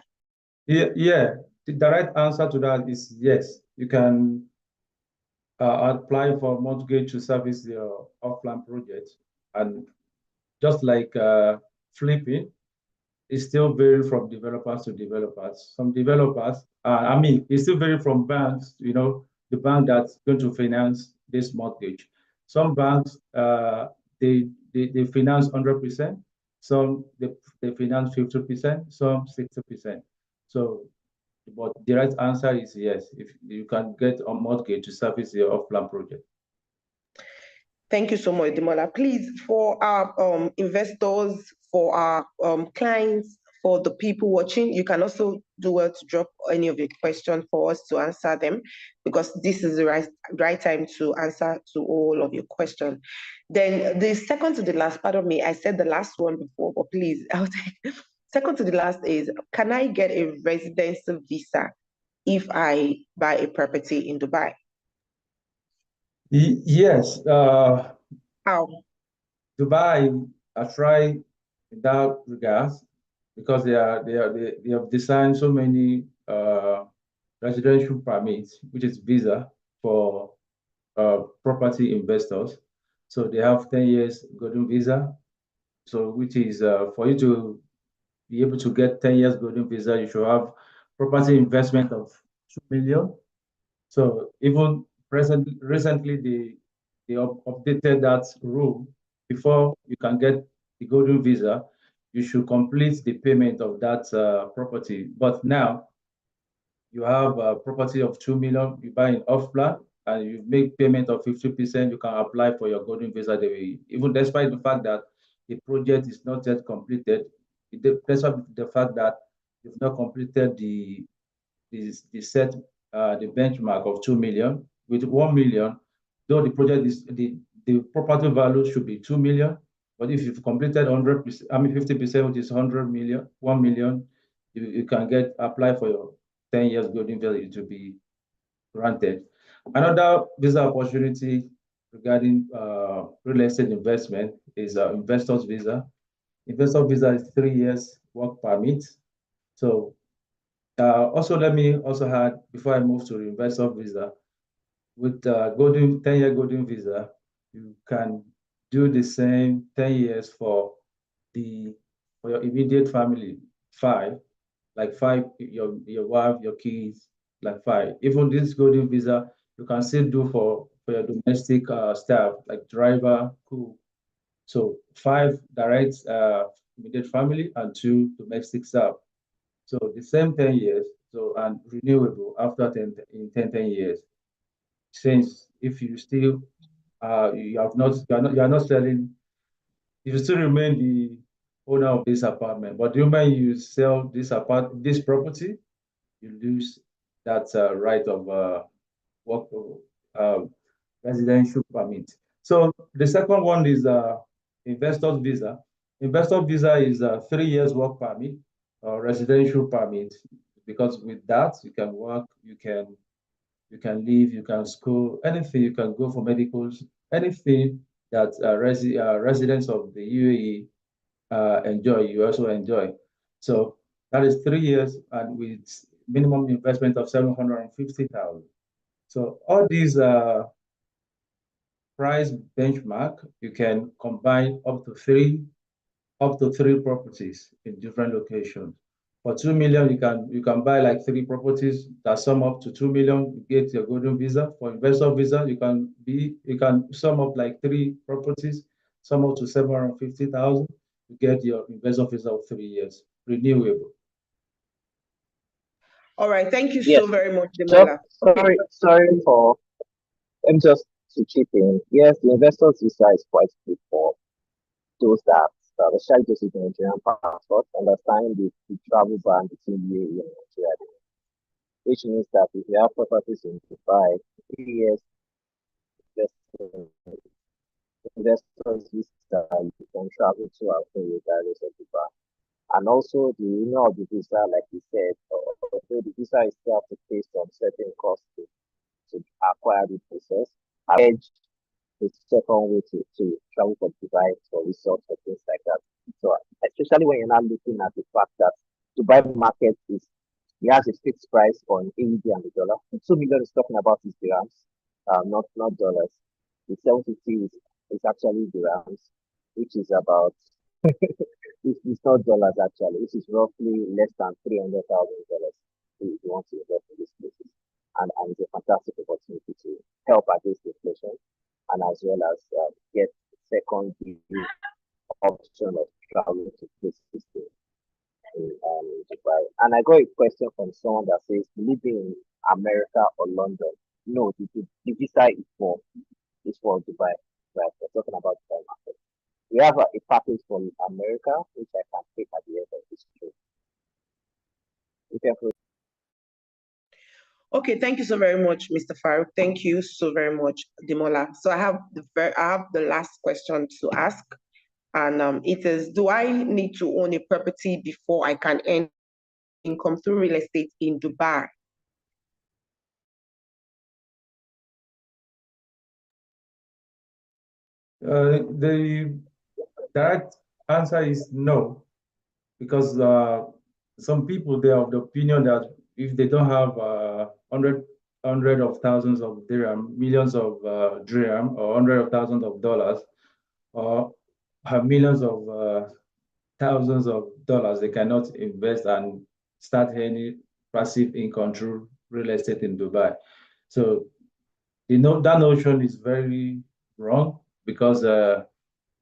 I: Yeah. The right answer to that is yes. You can apply for mortgage to service your off-plan project, and just like flipping, it still vary from developers to developers. Some developers, it still vary from banks, the bank that's going to finance this mortgage. Some banks, they finance 100%, some they finance 50%, some 60%. So, but the right answer is yes, if you can get a mortgage to service your off-plan project.
H: Thank you so much, Demola. Please, for our investors, for our clients, for the people watching, you can also do well to drop any of your questions for us to answer them, because this is the right time to answer to all of your questions. Then the second to the last, pardon me, I said the last one before, but please, I'll take second to the last is, can I get a residence visa if I buy a property in Dubai?
I: Yes.
H: How?
I: Dubai are trying in that regard because they have designed so many residential permits, which is visa for property investors. So they have 10 years golden visa. So which is for you to be able to get 10 years golden visa, you should have property investment of 2 million. So even recently, they updated that rule. Before you can get the golden visa, you should complete the payment of that property. But now you have a property of 2 million, you buy an off plan, and you make payment of 50%, you can apply for your golden visa. Even despite the fact that the project is not yet completed, despite the fact that you've not completed the set the benchmark of 2 million. With 1 million, though the project is the property value should be 2 million, but if you've completed 100%, 50%, which is 100 million, 1 million, you can apply for your 10 years golden visa to be granted. Another visa opportunity regarding real estate investment is investor's visa. Investor visa is 3 years work permit. So also, let me also add, before I move to the investor visa, with 10-year golden visa, you can do the same 10 years for your immediate family, five, your wife, your kids, like 5. Even this golden visa, you can still do for your domestic staff, like driver, cook. So 5 direct immediate family and 2 domestic staff. So the same 10 years, and renewable after 10 years. Since if you still you are not selling, you still remain the owner of this apartment. But the moment you sell this property, you lose that right of work residential permit. So the second one is investor's visa. Investor visa is a 3 years work permit or residential permit, because with that you can work, you can live, you can school, anything, you can go for medicals, anything that residents of the UAE enjoy, you also enjoy. So that is 3 years and with minimum investment of 750,000. So all these price benchmark, you can combine up to three properties in different locations. For 2 million, you can buy like 3 properties that sum up to 2 million. You get your golden visa. For investor visa, you can sum up like 3 properties, sum up to 750,000. You get your investor visa of 3 years, renewable.
H: All right, thank you
C: Yes.
H: so very much, Demola.
C: Sorry for just to chip in. Yes, the investors visa is quite good for those that especially those with Nigerian passport, understand the travel ban between UAE and Nigeria, which means that if you have properties in Dubai, 3 years investment investors visa, you can travel to and fro regardless of Dubai. And also the owner of the visa, like you said, although the visa itself to pay some certain costs to acquire the process, I urge the second way to travel for Dubai for resorts or things like that. So especially when you're not looking at the fact that Dubai market is it has a fixed price on AED and the dollar. The 2 million is talking about is dirhams, not dollars. The 750 is actually dirhams, which is about it's not dollars actually, which is roughly less than $300,000 if you want to invest in these places. And it's a fantastic opportunity to help against inflation and as well as get second option of traveling to places in Dubai. And I got a question from someone that says living in America or London. No, the visa is for Dubai. Right, we're talking about Dubai market. We have a package for America, which I can take at the end of this trip. You can
H: Okay, thank you so very much, Mr. Farouk. Thank you so very much, Demola. So I have the last question to ask, and it is: do I need to own a property before I can earn income through real estate in Dubai?
I: The direct answer is no, because some people, they are of the opinion that if they don't have hundred of thousands of dirham, millions of dirham, or hundred of thousands of dollars, or millions of thousands of dollars, they cannot invest and start any passive income through real estate in Dubai. So that notion is very wrong, because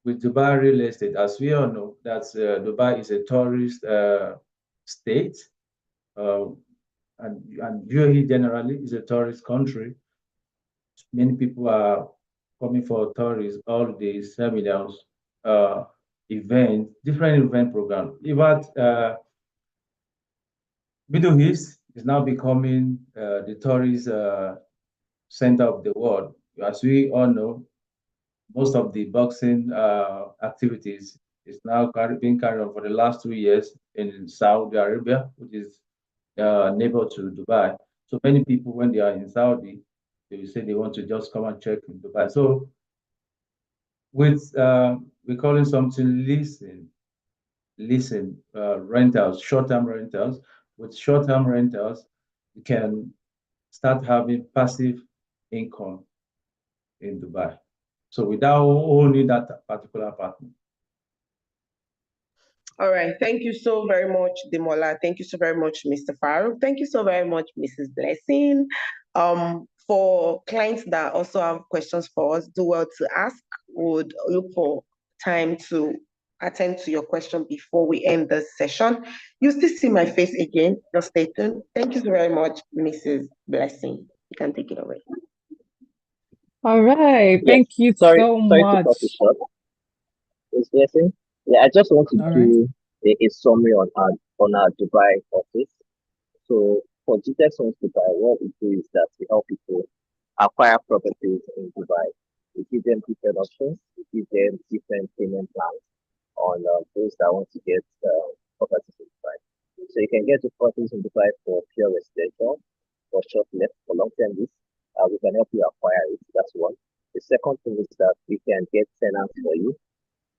I: with Dubai real estate, as we all know, that Dubai is a tourist state, and UAE generally is a tourist country. Many people are coming for tourists, holidays, seminars, events, different event programs. Even Middle East is now becoming the tourist center of the world. As we all know, most of the boxing activities is now being carried on for the last 2 years in Saudi Arabia, which is neighbor to Dubai. So many people, when they are in Saudi, they will say they want to just come and check in Dubai. So with we're calling something leasing rentals, short-term rentals. With short-term rentals, you can start having passive income in Dubai. So without owning that particular apartment.
H: All right. Thank you so very much, Demola. Thank you so very much, Mr. Farouk. Thank you so very much, Mrs. Blessing. For clients that also have questions for us, do well to ask. Would look for time to attend to your question before we end this session. You still see my face again. Just stay tuned. Thank you so very much, Mrs. Blessing. You can take it away.
A: All right.
C: Yes.
A: Thank you
C: Sorry
A: so
C: to cut
A: much.
C: it short. It's Blessing. Yeah, I just want to
A: All right.
C: do a summary on our Dubai office. So for Gtexthomes Dubai, what we do is that we help people acquire properties in Dubai. We give them different options. We give them different payment plans on those that want to get properties in Dubai. So you can get the properties in Dubai for pure residential, for short left, for long term lease. We can help you acquire it. That's one. The second thing is that we can get tenants for you.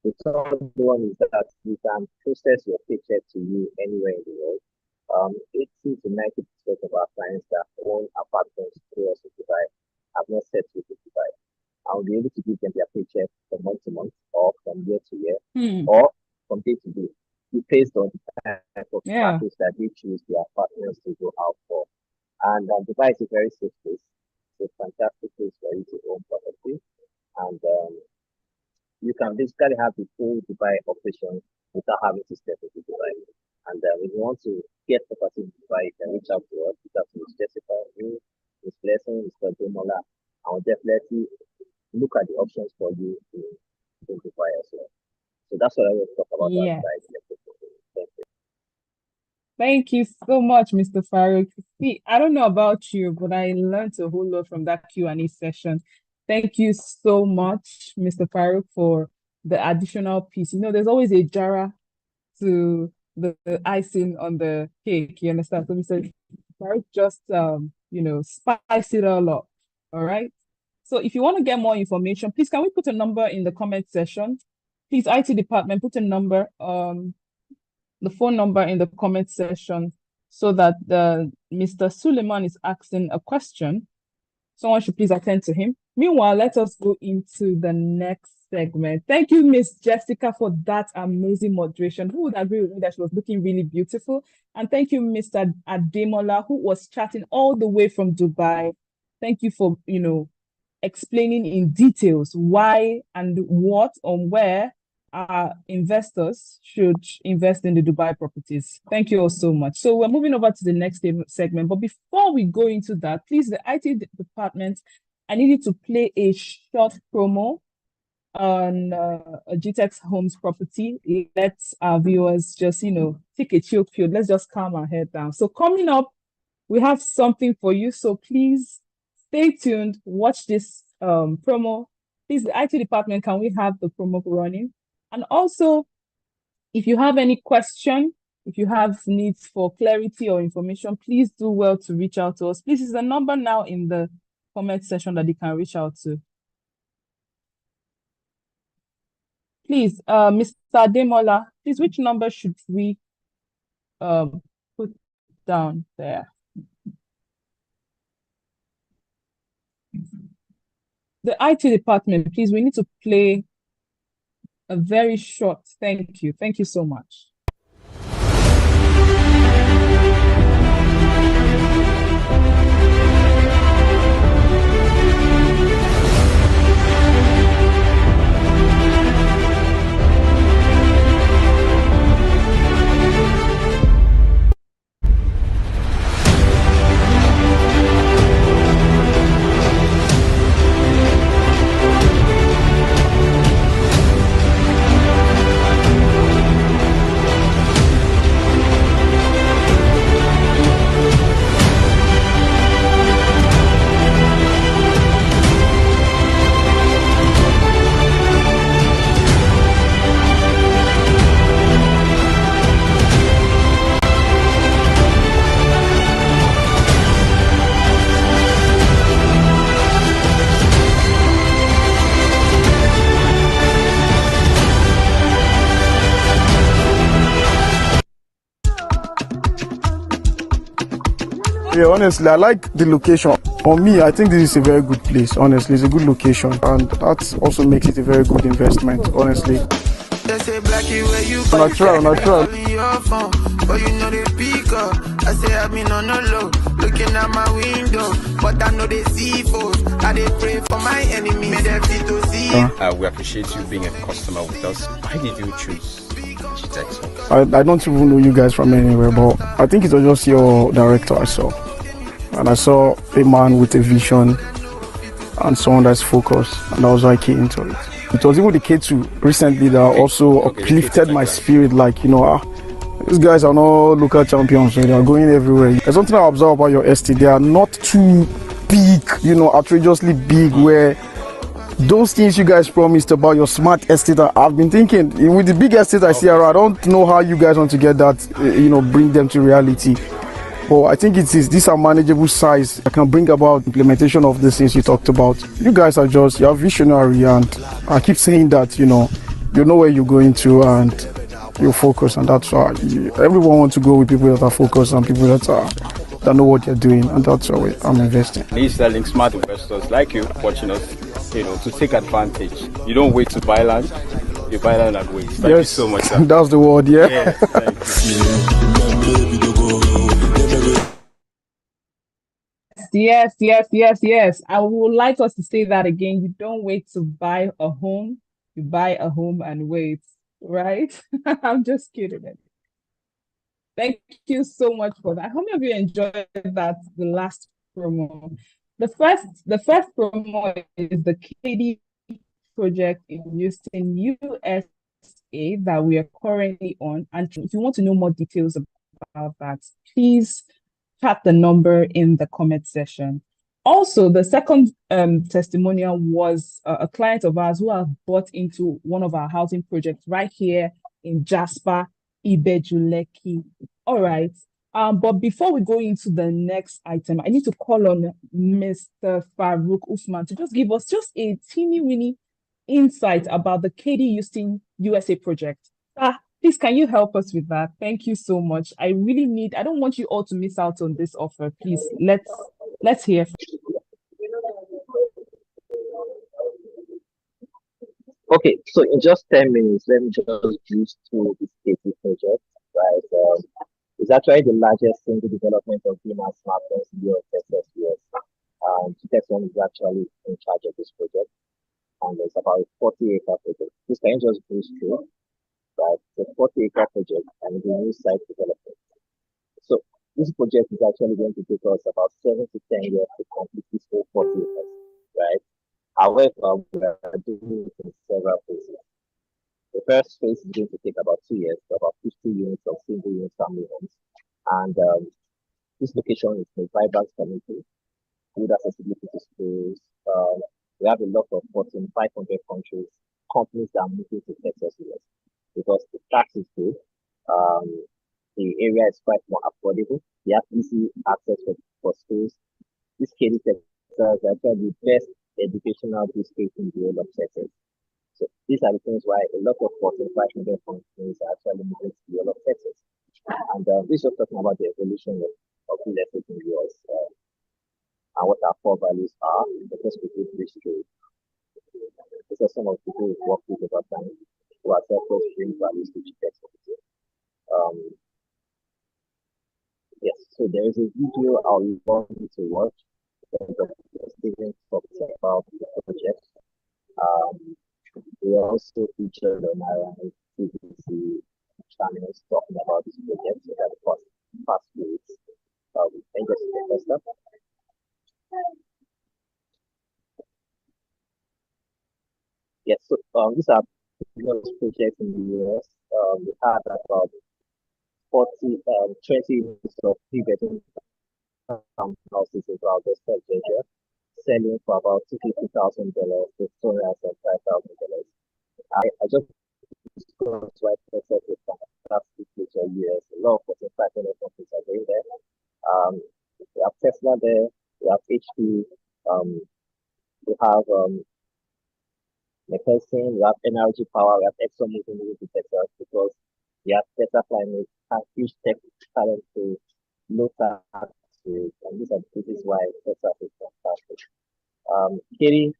C: The third one is that we can process your paycheck to you anywhere in the world. 80 to 90% of our clients that own apartments through us in Dubai have not settled in Dubai. I'll be able to give them their paycheck from month to month, or from year to year, or from day to day. It based on the type of package that they choose their partners to go out for. And Dubai is a very safe place. It's a fantastic place for you to own property. And you can basically have the full Dubai operation without having to step into Dubai. And if you want to get property in Dubai, you can reach out to us. Reach out to Ms. Jessica, me, Ms. Blessing, Mr. Domola. I will definitely look at the options for you in Dubai as well. So that's what I want to talk about.
A: Yeah.
C: Thank you.
A: Thank you so much, Mr. Farouk. See, I don't know about you, but I learned a whole lot from that Q&A session. Thank you so much, Mr. Farouk, for the additional piece. There's always a Jara to the icing on the cake, you understand? So Mr. Farouk just spice it all up. All right. So if you want to get more information, please can we put a number in the comment section? Please, IT department, put a number, the phone number in the comment section so that Mr. Suleiman is asking a question. Someone should please attend to him. Meanwhile, let us go into the next segment. Thank you, Miss Jessica, for that amazing moderation. Who would agree with me that she was looking really beautiful? And thank you, Mr. Ademola, who was chatting all the way from Dubai. Thank you for, explaining in details why and what or where our investors should invest in the Dubai properties. Thank you all so much. So we're moving over to the next segment. But before we go into that, please, the IT department, I need you to play a short promo on a Gtexthomes property. Let our viewers just, take a chill pill. Let's just calm our head down. So coming up, we have something for you. So please stay tuned, watch this promo. Please, the IT department, can we have the promo running? And also, if you have any question, if you have needs for clarity or information, please do well to reach out to us. Please, is the number now in the comment section that you can reach out to. Please, Mr. Ademola, please, which number should we put down there? The IT department, please, we need to play a very short thank you. Thank you so much.
E: Yeah, honestly, I like the location. For me, I think this is a very good place. Honestly, it's a good location, and that also makes it a very good investment. Honestly. They say Blackie where you natural. Your phone, but you know they pick up. I say I've been on the low, looking at my window, but I know they see foes. I they pray for my enemy, may they fit to see.
B: We appreciate you being a customer with us. Why did you choose Gtexthomes?
E: I don't even know you guys from anywhere, but I think it was just your director I saw. And I saw a man with a vision and someone that's focused, and that was why I came into it. It was even the K2 recently that also uplifted my spirit, like, these guys are not local champions, so they are going everywhere. There's something I observe about your estate. They are not too big, outrageously big, where those things you guys promised about your smart estate, I've been thinking, with the big estate I see around, I don't know how you guys want to get that, bring them to reality. But I think these are manageable size that can bring about implementation of the things you talked about. You guys are you're visionary, and I keep saying that, you know where you're going to, and you're focused, and that's why everyone wants to go with people that are focused and people that know what they're doing, and that's why I'm investing.
B: He's telling smart investors like you watching us, to take advantage. You don't wait to buy land, you buy land and wait. Thank you so much, sir.
E: That's the word, yeah.
B: Yes, thank you.
A: Yes. I would like us to say that again. You don't wait to buy a home. You buy a home and wait, right? I'm just kidding. Thank you so much for that. How many of you enjoyed that, the last promo? The first promo is the KD project in Houston, USA, that we are currently on. And if you want to know more details about that, please chat the number in the comment section. Also, the second testimonial was a client of ours who have bought into one of our housing projects right here in Jasper, Ibejuleki. All right. But before we go into the next item, I need to call on Mr. Farouk Usman to just give us just a teeny weeny insight about the KD Houston USA project. Please, can you help us with that? Thank you so much. I don't want you all to miss out on this offer. Please, let's hear.
C: Okay, so in just 10 minutes, let me just boost through this KT project, right? It's actually the largest single development of greenhouse smartphones in Europe, Texas, US. Gtexthomes is actually in charge of this project, and it's about a 40-acre project. This can just boost through, right? It's a 40-acre project, and it's a new site development. So this project is actually going to take us about 7 to 10 years to complete this whole 40 acres, right? However, we are doing it in several phases. The first phase is going to take about 2 years, so about 50 units of single unit family homes. And this location is a vibrant community, good accessibility to schools. We have a lot of Fortune 500 countries, companies that are moving to Texas US because the tax is good. The area is quite more affordable. You have easy access for schools. This KD Texas is actually the best educational district in the whole of Texas. So these are the things why a lot of Fortune 500 companies are actually moving to the whole of Texas. And this is talking about the evolution of real estate in the US and what our core values are. Because we did this through. These are some of the people we've worked with over time who are helped us bring values to Gtexthomes. Yes, so there is a video I'll want you to watch. Steven talks about the project. We also featured on our TVC channels talking about this project so that the past weeks. Thank you for the stuff. Yes, so these are projects in the US. We had about 20 units of 3-bedroom houses in August, Georgia, selling for about $250,000 to $205,000. I just discussed why Texas is fantastic future years. A lot of Fortune 500 companies are going there. We have Tesla there, we have HP, we have McKesson, we have Energy Power, we have Exxon moving to Texas because we have Tesla Climate, have huge tech talent to low tax rates, and these are the reasons why Texas is fantastic. KD,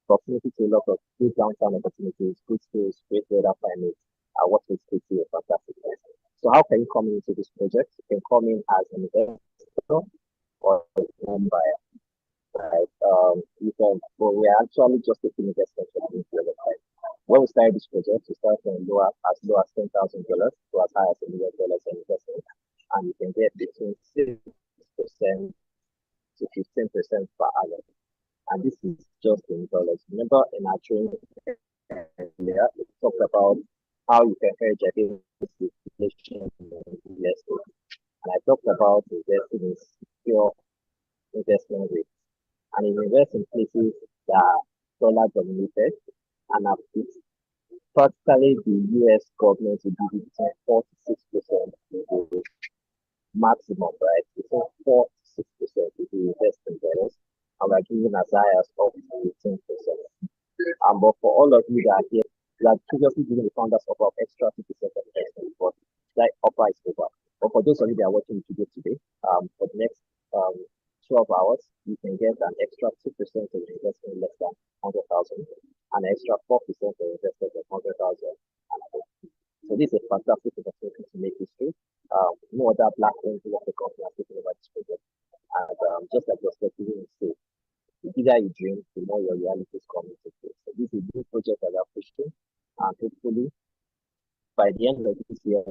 C: proximity to a lot of good downtown opportunities, good schools, great weather climate, what makes KT a fantastic place. So how can you come into this project? You can come in as an investor or a home buyer. Right? But we're actually just taking investment from the other side. When we started this project, we started from as low as $10,000 to as high as $1 million in investment, and you can get between 6% to 15% per annum. And this is just in dollars. Remember in our training earlier, we talked about how you can hedge against inflation in real estate. And I talked about investing in secure investment rates. And you invest in places that are dollar dominated and have practically the US government will give you between 4 to 6% maximum, right? Between 4 to 6% if you invest in dollars, and we're giving as high as up to 18%. But for all of you that are here, we are previously giving the founders of extra 2% of investment, but like upper is over. But for those of you that are watching the video today, for the next 12 hours, you can get an extra 2% of investment less than 100,000, and an extra 4% of investment of 100,000. So this is a fantastic opportunity to make history. No other black owned the company are taking over this project. And just like your Steven said, the bigger you dream, the more your reality is coming to play. So this is a new project that we are pushing, and hopefully by the end of this year,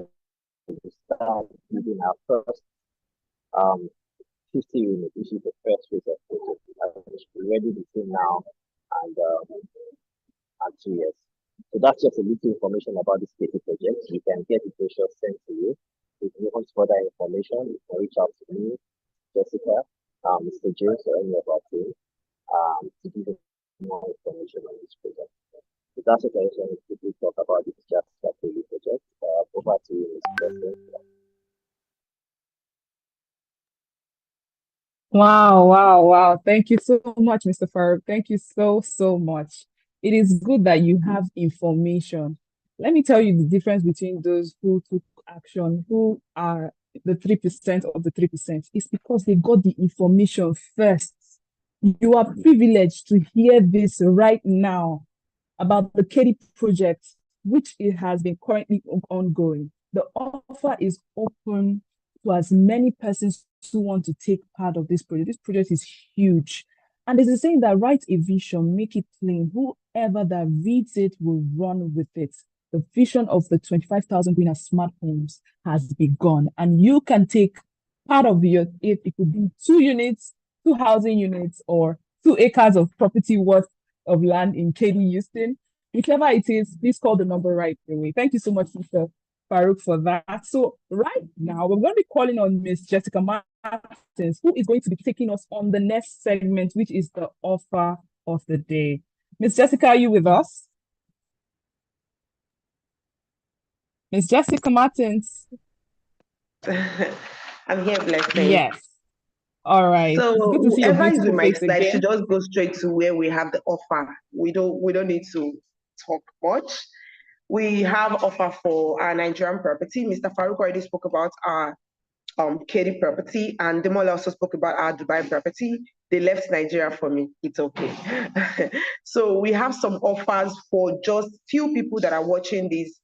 C: we'll start building our first 50 units, which is the first phase of project. We're ready between now and 2 years. So that's just a little information about this KT project. You can get the brochure sent to you. If you want further information, you can reach out to me, Jessica, Mr. James or any of our team to give us more information on this project. So that's what I just wanted to quickly talk about this just daily project. Over to you, Ms. President.
A: Wow, wow, wow. Thank you so much, Mr. Farouk. Thank you so, so much. It is good that you have information. Let me tell you the difference between those who took action, who are the 3% of the 3%. It's because they got the information first. You are privileged to hear this right now about the Katie project, which it has been currently ongoing. The offer is open to as many persons who want to take part of this project. This project is huge. And there's a saying that write a vision, make it plain. Whoever that reads it will run with it. The vision of the 25,000 greener smart homes has begun. And you can take part of it could be 2 units, 2 housing units, or 2 acres of property worth of land in Katy, Houston. Whichever it is, please call the number right away. Thank you so much, Mr. Farouk, for that. So right now, we're going to be calling on Miss Jessica Martins, who is going to be taking us on the next segment, which is the offer of the day. Miss Jessica, are you with us? Miss Jessica Martins?
H: I'm here, blessing.
A: Yes. All right.
H: So
A: It's good to see your
H: whoever is
A: beautiful
H: with my
A: face
H: slide
A: again.
H: should just go straight to where we have the offer. We don't need to talk much. We have offer for our Nigerian property. Mr. Farouk already spoke about our Katy property, and Demola also spoke about our Dubai property. They left Nigeria for me. It's okay. So we have some offers for just few people that are watching this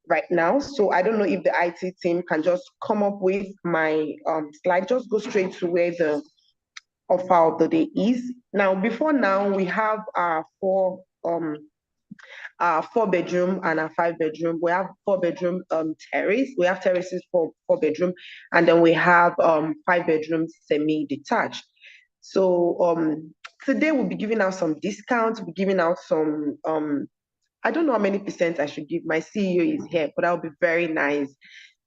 H: right now. So I don't know if the IT team can just come up with my slide. Just go straight to where the offer of the day is. Now, before now, we have our four-bedroom and a 5-bedroom. We have 4-bedroom terrace. We have terraces for 4-bedroom, and then we have 5-bedroom semi-detached. So today we'll be giving out some discounts. We'll be giving out some I don't know how many percent I should give. My CEO is here, but that would be very nice.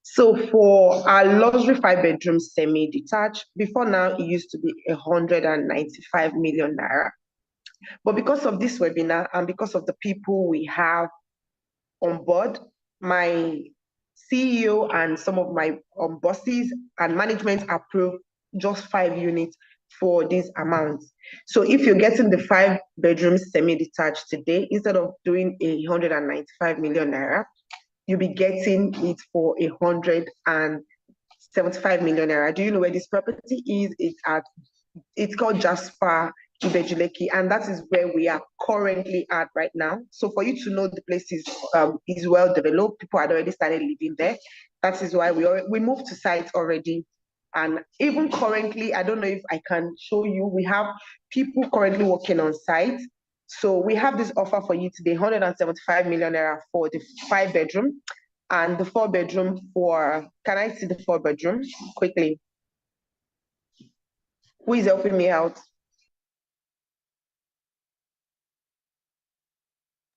H: So for our luxury 5-bedroom semi-detached, before now it used to be 195 million naira. But because of this webinar and because of the people we have on board, my CEO and some of my bosses and management approved just 5 units for these amounts. So if you're getting the 5-bedroom semi-detached today, instead of doing 195 million naira, you'll be getting it for 175 million naira. Do you know where this property is? It's called Jasper Ibejuleki, and that is where we are currently at right now. So for you to know the place is well developed, people had already started living there. That is why we moved to site already. And even currently, I don't know if I can show you, we have people currently working on site. So we have this offer for you today, 175 million naira for the 5-bedroom and the 4-bedroom for, can I see the 4-bedroom quickly? Who is helping me out?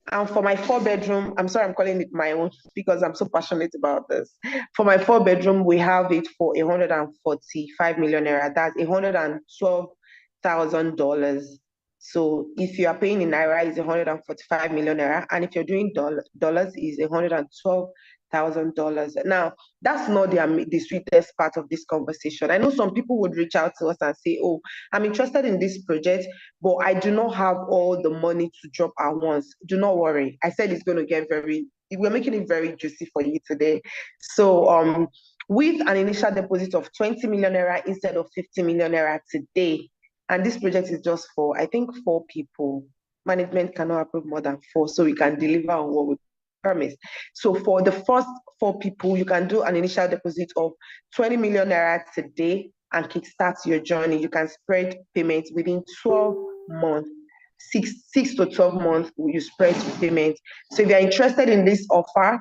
H: And for my 4-bedroom, I'm sorry, I'm calling it my own because I'm so passionate about this. For my 4-bedroom, we have it for 145 million naira. That's $112,000. So if you are paying in naira, it's 145 million naira, and if you're doing dollars, is $112,000. Now, that's not the sweetest part of this conversation. I know some people would reach out to us and say, "Oh, I'm interested in this project, but I do not have all the money to drop at once." Do not worry. I said it's going to get we're making it very juicy for you today. So with an initial deposit of 20 million naira instead of 50 million naira today, and this project is just for, I think, 4 people. Management cannot approve more than 4, so we can deliver on what we promised. So for the first 4 people, you can do an initial deposit of 20 million naira today and kickstart your journey. You can spread payments within 12 months. 6 to 12 months, you spread payment. So if you're interested in this offer,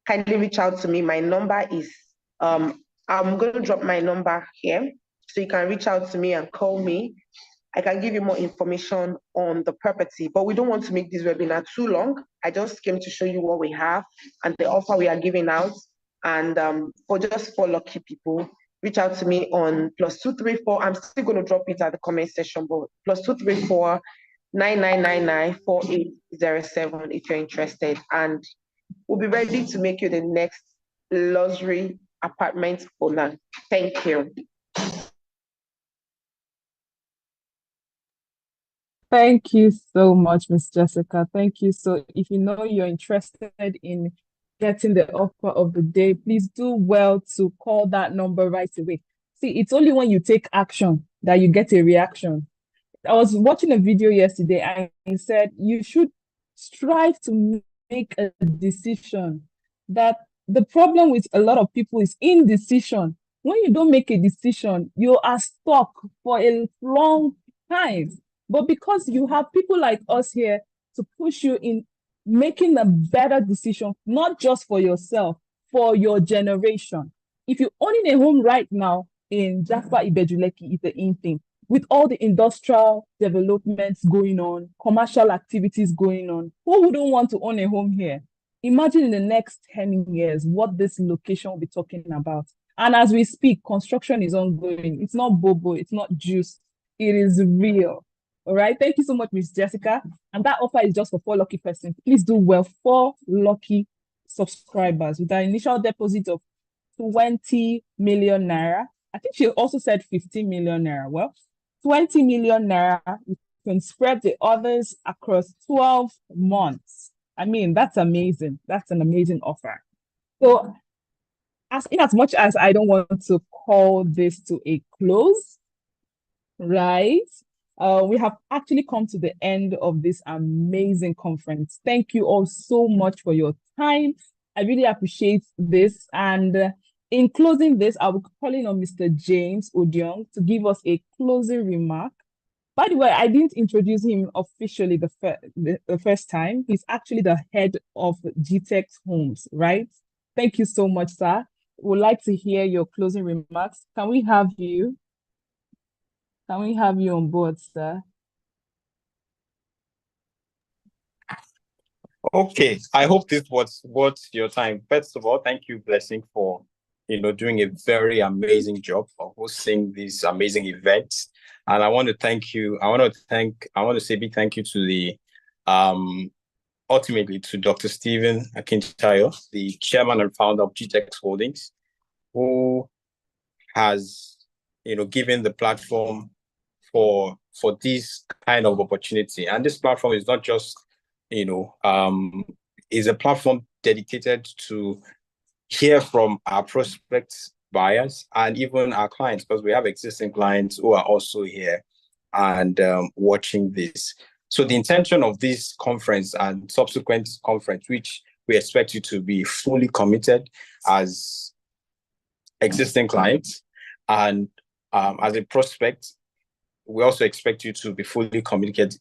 H: kindly reach out to me. My number is, I'm going to drop my number here. So you can reach out to me and call me. I can give you more information on the property, but we don't want to make this webinar too long. I just came to show you what we have and the offer we are giving out. And for just 4 lucky people, reach out to me on +234. I'm still going to drop it at the comment section, but +234 9999 4807 if you're interested. And we'll be ready to make you the next luxury apartment owner. Thank you.
A: Thank you so much, Miss Jessica. Thank you. So if you know you're interested in getting the offer of the day, please do well to call that number right away. See, it's only when you take action that you get a reaction. I was watching a video yesterday and he said you should strive to make a decision. That the problem with a lot of people is indecision. When you don't make a decision, you are stuck for a long time. But because you have people like us here to push you in making a better decision, not just for yourself, for your generation. If you're owning a home right now in Jasper Ibejuleki, it's the in thing. With all the industrial developments going on, commercial activities going on, who wouldn't want to own a home here? Imagine in the next 10 years what this location will be talking about. And as we speak, construction is ongoing. It's not bobo, it's not juice, it is real. All right. Thank you so much, Miss Jessica. And that offer is just for 4 lucky persons. Please do well. 4 lucky subscribers with an initial deposit of 20 million naira. I think she also said 15 million naira. Well, 20 million naira. You can spread the others across 12 months. I mean, that's amazing. That's an amazing offer. So, in as much as I don't want to call this to a close, right? We have actually come to the end of this amazing conference. Thank you all so much for your time. I really appreciate this. And in closing this, I will be calling on Mr. James Odiong to give us a closing remark. By the way, I didn't introduce him officially the first time. He's actually the head of Gtexthomes, right? Thank you so much, sir. We'd like to hear your closing remarks. Can we have you? Can we have you on board, sir?
B: Okay, I hope this was worth your time. First of all, thank you, Blessing, for doing a very amazing job of hosting this amazing event. And I want to thank you. I want to say big thank you to the ultimately to Dr. Stephen Akintayo, the chairman and founder of Gtext Holdings, who has given the platform for this kind of opportunity. And this platform is not just is a platform dedicated to hear from our prospects, buyers, and even our clients, because we have existing clients who are also here and watching this. So the intention of this conference and subsequent conference, which we expect you to be fully committed as existing clients and as a prospect, we also expect you to be fully committed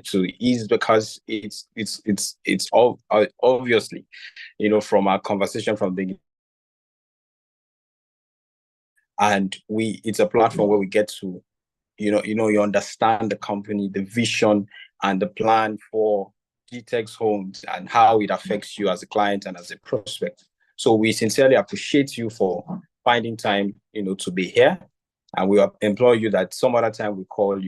B: to is because it's all obviously from our conversation from the beginning, and it's a platform where we get to you understand the company, the vision and the plan for Gtexthomes and how it affects you as a client and as a prospect. So we sincerely appreciate you for finding time to be here. And we implore you that some other time we call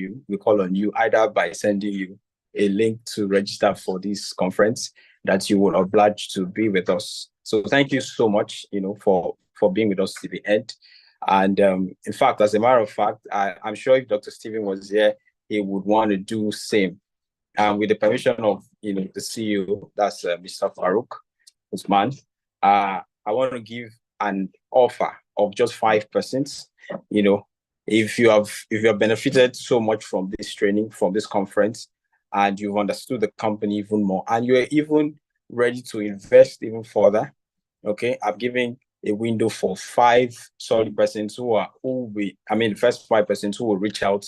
B: on you either by sending you a link to register for this conference that you will oblige to be with us. So thank you so much, for being with us to the end. And in fact, as a matter of fact, I'm sure if Dr. Stephen was here, he would want to do same. And with the permission of the CEO, that's Mr. Farouk Usman, I want to give an offer of just 5%. If you have benefited so much from this training, from this conference, and you've understood the company even more, and you're even ready to invest even further, okay, I'm giving a window for 5 solid persons the first 5% who will reach out,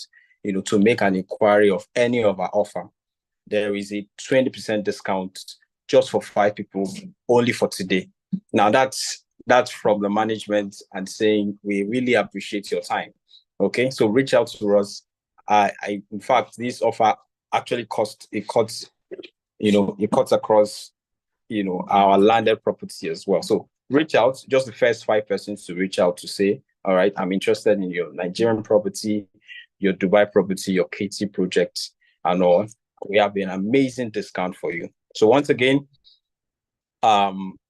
B: to make an inquiry of any of our offer. There is a 20% discount just for 5 people, only for today. Now that's from the management and saying we really appreciate your time. Okay, so reach out to us. In fact, this offer actually cuts across our landed property as well. So reach out, just the first 5 persons to reach out to say, all right, I'm interested in your Nigerian property, your Dubai property, your KT project, and all. We have an amazing discount for you. So once again,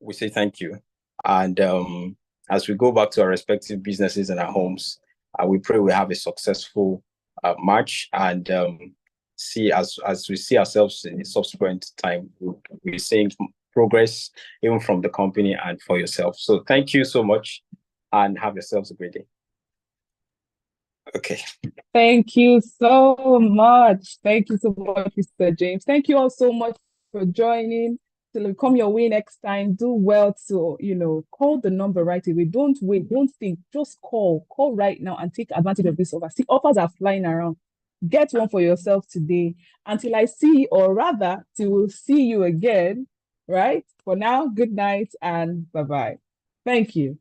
B: we say thank you. And as we go back to our respective businesses and our homes, we pray we have a successful March, and see as we see ourselves in the subsequent time, we're seeing progress even from the company and for yourself. So thank you so much, and have yourselves a great day. Okay.
A: Thank you so much. Thank you so much, Mr. James. Thank you all so much for joining. To come your way next time, do well to, call the number right away. Don't wait, don't think, just call right now and take advantage of this offer. See, offers are flying around. Get one for yourself today until I see, or rather, till see you again, right? For now, good night and bye-bye. Thank you.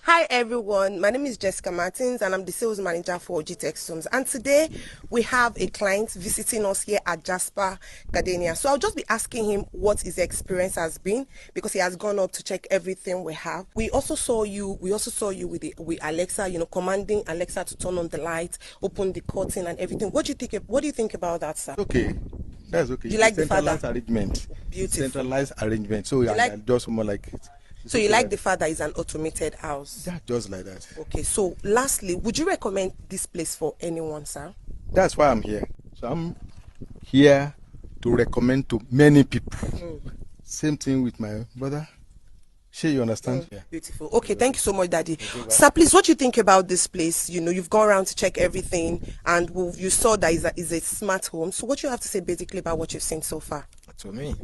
J: Hi everyone, my name is Jessica Martins and I'm the sales manager for Gtexthomes, and today we have a client visiting us here at Jasper Gardenia. So I'll just be asking him what his experience has been, because he has gone up to check everything we have. We also saw you with Alexa, commanding Alexa to turn on the light, open the curtain and everything. What do you think about that, sir?
K: Okay. That's okay.
J: Do you like the
K: centralized arrangement?
J: Beautiful.
K: Centralized arrangement. So I just more like it.
J: So you like the fact that it's an automated house?
K: Yeah, just like that.
J: Okay, so lastly, would you recommend this place for anyone, sir?
K: That's why I'm here. So I'm here to recommend to many people. Same thing with my brother. Sure, you understand? Yeah.
J: Beautiful. Okay, thank you so much, Daddy. Sir, please, what do you think about this place? You've gone around to check everything, and you saw that it's a smart home. So what do you have to say basically about what you've seen so far?
L: To me,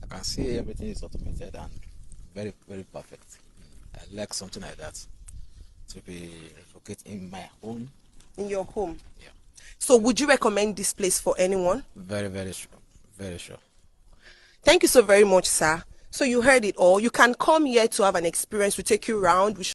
L: I can see everything is automated and very, very perfect. I like something like that to be located in my home.
J: In your home?
L: Yeah.
J: So would you recommend this place for anyone?
L: Very, very sure. Very sure.
J: Thank you so very much, sir. So you heard it all. You can come here to have an experience. We take you around.